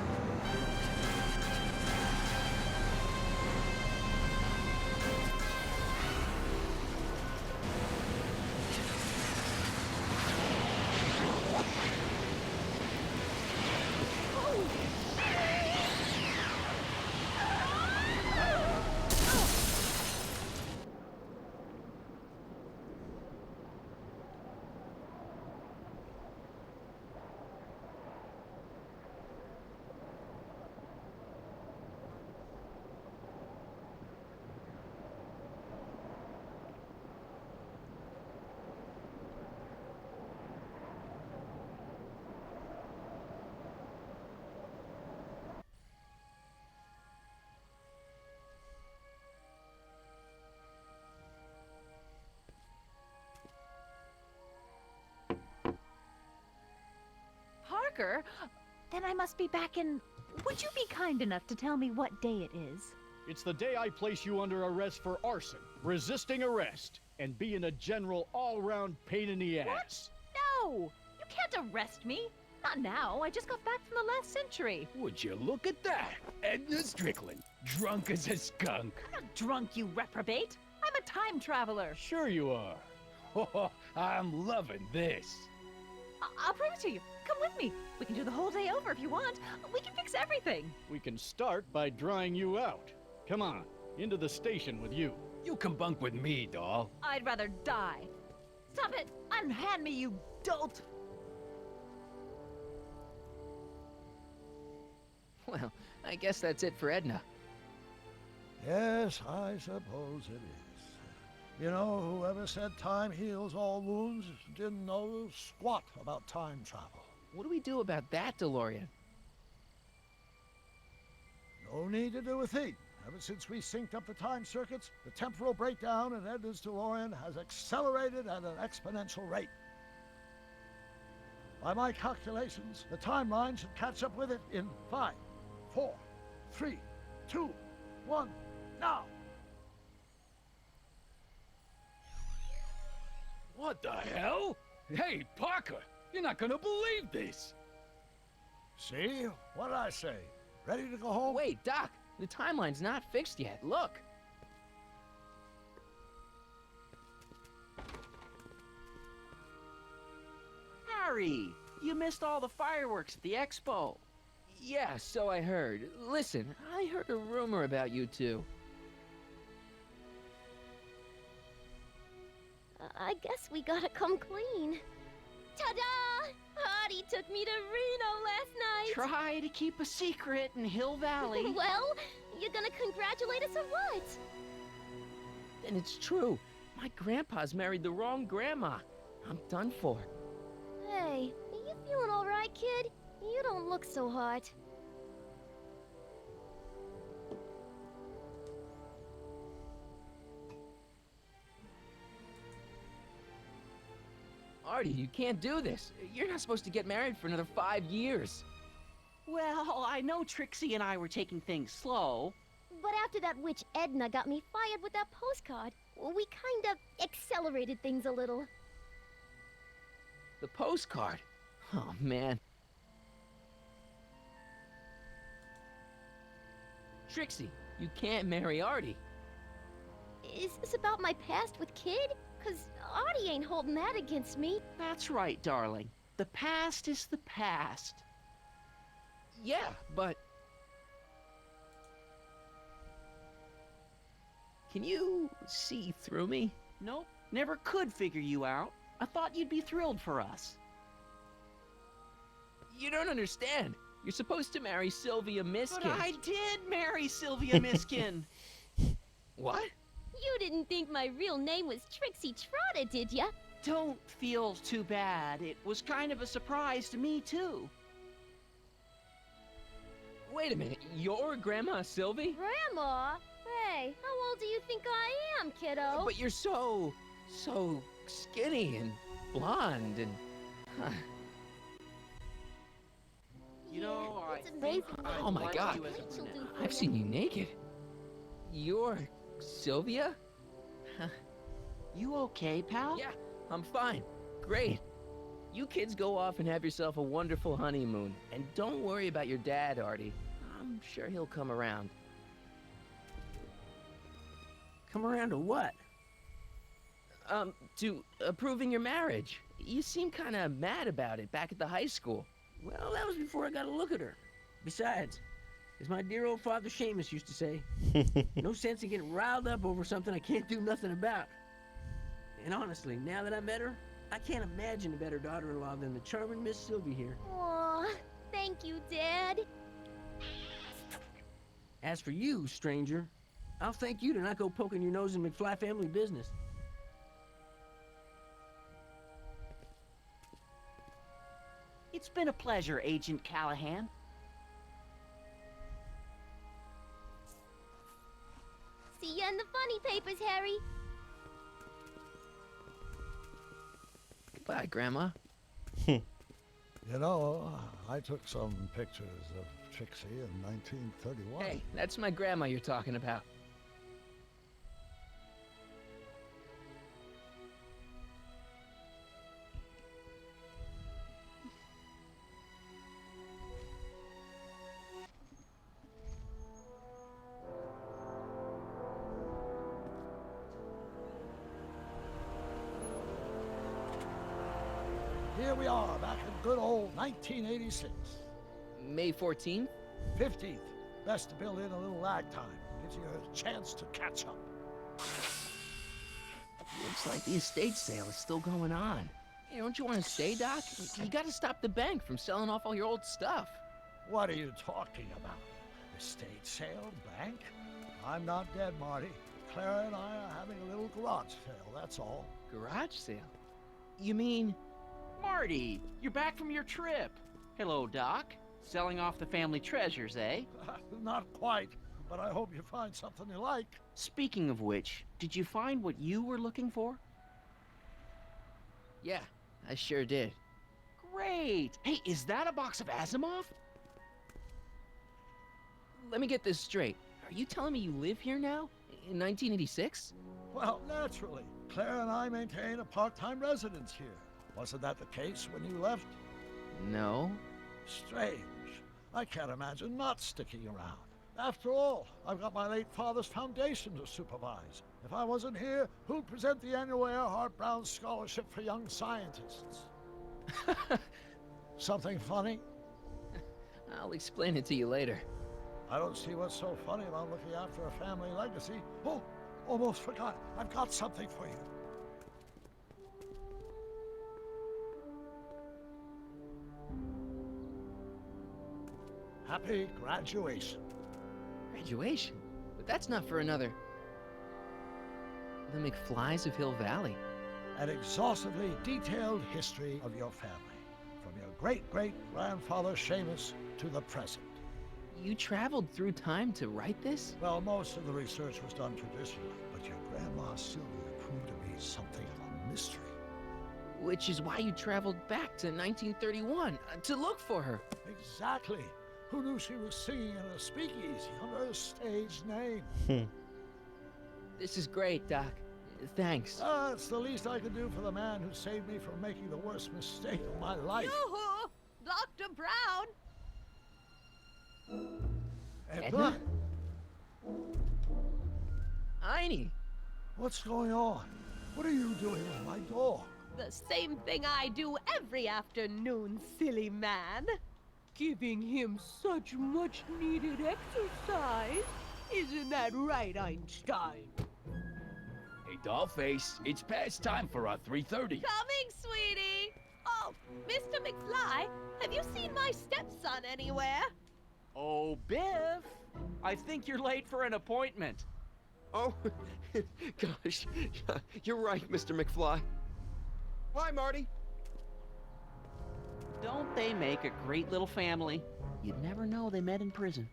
Parker? Then I must be back in... Would you be kind enough to tell me what day it is? It's the day I place you under arrest for arson, resisting arrest, and being a general all-round pain in the ass. No! You can't arrest me. Not now. I just got back from the last century. Would you look at that? Edna Strickland, drunk as a skunk. I'm not drunk, you reprobate. I'm a time traveler. Sure you are. Oh, I'm loving this. I'll prove it to you. Come with me. We can do the whole day over if you want. We can fix everything. We can start by drying you out. Come on, into the station with you. You can bunk with me, doll. I'd rather die. Stop it! Unhand me, you dolt! Well, I guess that's it for Edna. Yes, I suppose it is. You know, whoever said time heals all wounds didn't know squat about time travel. What do we do about that, DeLorean? No need to do a thing. Ever since we synced up the time circuits, the temporal breakdown in Edna's DeLorean has accelerated at an exponential rate. By my calculations, the timeline should catch up with it in 5, 4, 3, 2, 1, now! What the hell? Hey, Parker, you're not gonna believe this. See? What did I say? Ready to go home? Wait, Doc, the timeline's not fixed yet. Look. Harry, you missed all the fireworks at the expo. Yeah, so I heard. Listen, I heard a rumor about you two. I guess we gotta come clean. Ta-da! Hardy took me to Reno last night. Try to keep a secret in Hill Valley. Well, you gonna congratulate us or what? And it's true. My grandpa's married the wrong grandma. I'm done for. Hey, are you feeling all right, kid? You don't look so hot. Artie, you can't do this. You're not supposed to get married for another 5 years. Well, I know Trixie and I were taking things slow. But after that witch Edna got me fired with that postcard, we kind of accelerated things a little. The postcard? Oh, man. Trixie, you can't marry Artie. Is this about my past with Kid? 'Cause Artie ain't holding that against me. That's right, darling. The past is the past. Yeah, but... Can you see through me? Nope, never could figure you out. I thought you'd be thrilled for us. You don't understand. You're supposed to marry Sylvia Miskin. But I did marry Sylvia Miskin. What? You didn't think my real name was Trixie Trotter, did ya? Don't feel too bad. It was kind of a surprise to me, too. Wait a minute, you're Grandma Sylvie? Grandma? Hey, how old do you think I am, kiddo? But you're so skinny and blonde and... You know, I it's amazing. Oh my God, I've seen you naked. You're Sylvia? You okay, pal? Yeah, I'm fine. Great. You kids go off and have yourself a wonderful honeymoon. And don't worry about your dad, Artie. I'm sure he'll come around. Come around to what? To approving your marriage. You seem kind of mad about it back at the high school. Well, that was before I got a look at her. Besides, as my dear old father Seamus used to say, no sense in getting riled up over something I can't do nothing about. And honestly, now that I met her, I can't imagine a better daughter-in-law than the charming Miss Sylvie here. Aw, thank you, Dad. As for you, stranger, I'll thank you to not go poking your nose in McFly family business. It's been a pleasure, Agent Callahan. See ya in the funny papers, Harry. Goodbye, Grandma. You know, I took some pictures of Trixie in 1931. Hey, that's my grandma you're talking about. Here we are, back in good old 1986. May 14th? 15th. Best to build in a little lag time. Gives you a chance to catch up. Looks like the estate sale is still going on. Hey, don't you want to stay, Doc? You gotta stop the bank from selling off all your old stuff. What are you talking about? Estate sale? Bank? I'm not dead, Marty. Clara and I are having a little garage sale, that's all. Garage sale? You mean... Marty, you're back from your trip. Hello, Doc. Selling off the family treasures, eh? Not quite, but I hope you find something you like. Speaking of which, did you find what you were looking for? Yeah, I sure did. Great! Hey, is that a box of Asimov? Let me get this straight. Are you telling me you live here now? In 1986? Well, naturally. Claire and I maintain a part-time residence here. Wasn't that the case when you left? No. Strange. I can't imagine not sticking around. After all, I've got my late father's foundation to supervise. If I wasn't here, who'd present the annual Earhart Brown Scholarship for Young Scientists? Something funny? I'll explain it to you later. I don't see what's so funny about looking after a family legacy. Oh, almost forgot. I've got something for you. Happy graduation. Graduation? But that's not for another... The McFlys of Hill Valley. An exhaustively detailed history of your family. From your great-great-grandfather Seamus to the present. You traveled through time to write this? Well, most of the research was done traditionally, but your grandma Sylvia proved to be something of a mystery. Which is why you traveled back to 1931, to look for her. Exactly. Who knew she was singing in a speakeasy under a stage name? This is great, Doc. Thanks. It's the least I could do for the man who saved me from making the worst mistake of my life. Yoo-hoo! Dr. Brown! Edna? Einie! What's going on? What are you doing with my dog? The same thing I do every afternoon, silly man. Giving him such much needed exercise. Isn't that right, Einstein? Hey, Dollface, it's past time for our 3:30. Coming, sweetie! Oh, Mr. McFly, have you seen my stepson anywhere? Oh, Biff! I think you're late for an appointment. Oh, gosh. You're right, Mr. McFly. Hi, Marty. Don't they make a great little family? You'd never know they met in prison.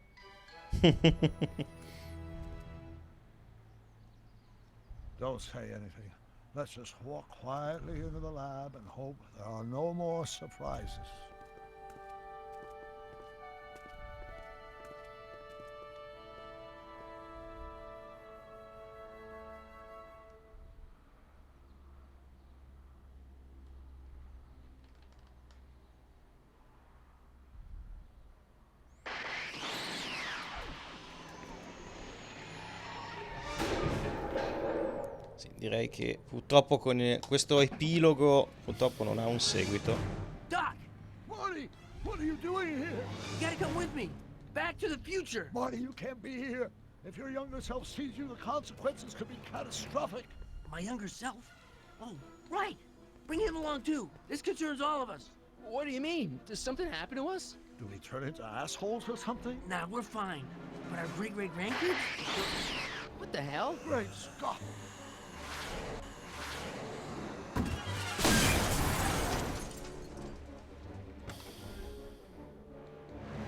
Don't say anything. Let's just walk quietly into the lab and hope there are no more surprises. Sì, direi che purtroppo con questo epilogo purtroppo non ha un seguito. Doc! Marty, what are you doing here? You gotta come with me. Back to the future. Marty, you can't be here. If your younger self sees you, the consequences could be catastrophic. My younger self? Oh, right. Bring him along too. This concerns all of us. What do you mean? Does something happen to us? Do we turn into assholes or something? Nah, we're fine. But our great-great-grandkids? What the hell? Great Scott.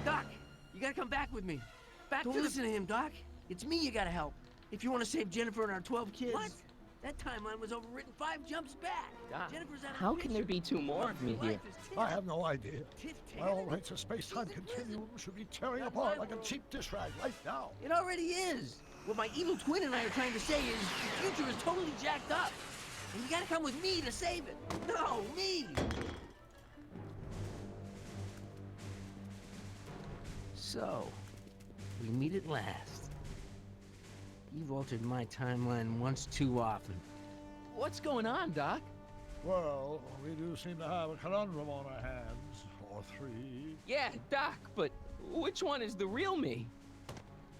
Doc, you gotta come back with me. Don't listen to him, Doc. It's me you gotta help. If you want to save Jennifer and our 12 kids. What? That timeline was overwritten 5 jumps back. Doc, Jennifer's out of how the can there picture. be 2 more of me Life here? is I have no idea. tit-tat. My all rights of space-time continuum should be tearing apart like a cheap dish rag right now. It already is. What my evil twin and I are trying to say is the future is totally jacked up. And you gotta come with me to save it. No, me! So, we meet at last. You've altered my timeline once too often. What's going on, Doc? Well, we do seem to have a conundrum on our hands. Or 3. Yeah, Doc, but which one is the real me?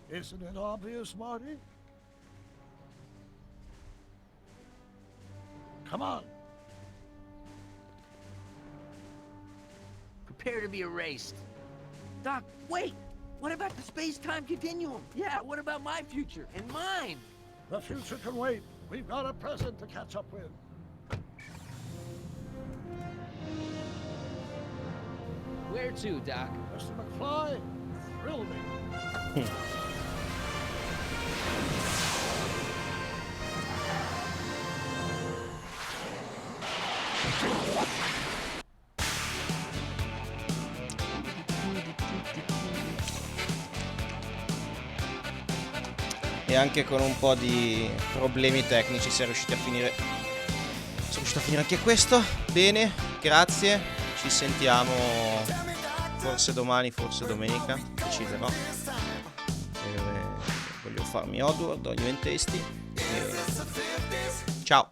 Isn't it obvious, Marty? Come on. Prepare to be erased. Doc, wait! What about the space-time continuum? Yeah, what about my future? And mine? The future can wait. We've got a present to catch up with. Where to, Doc? Mr. McFly, thrill me. E anche con un po' di problemi tecnici siamo riusciti a finire. Sono riuscito a finire anche questo. Bene, grazie. Ci sentiamo forse domani, forse domenica. Deciderò. Voglio farmi Oddworld, New and Tasty. Ciao.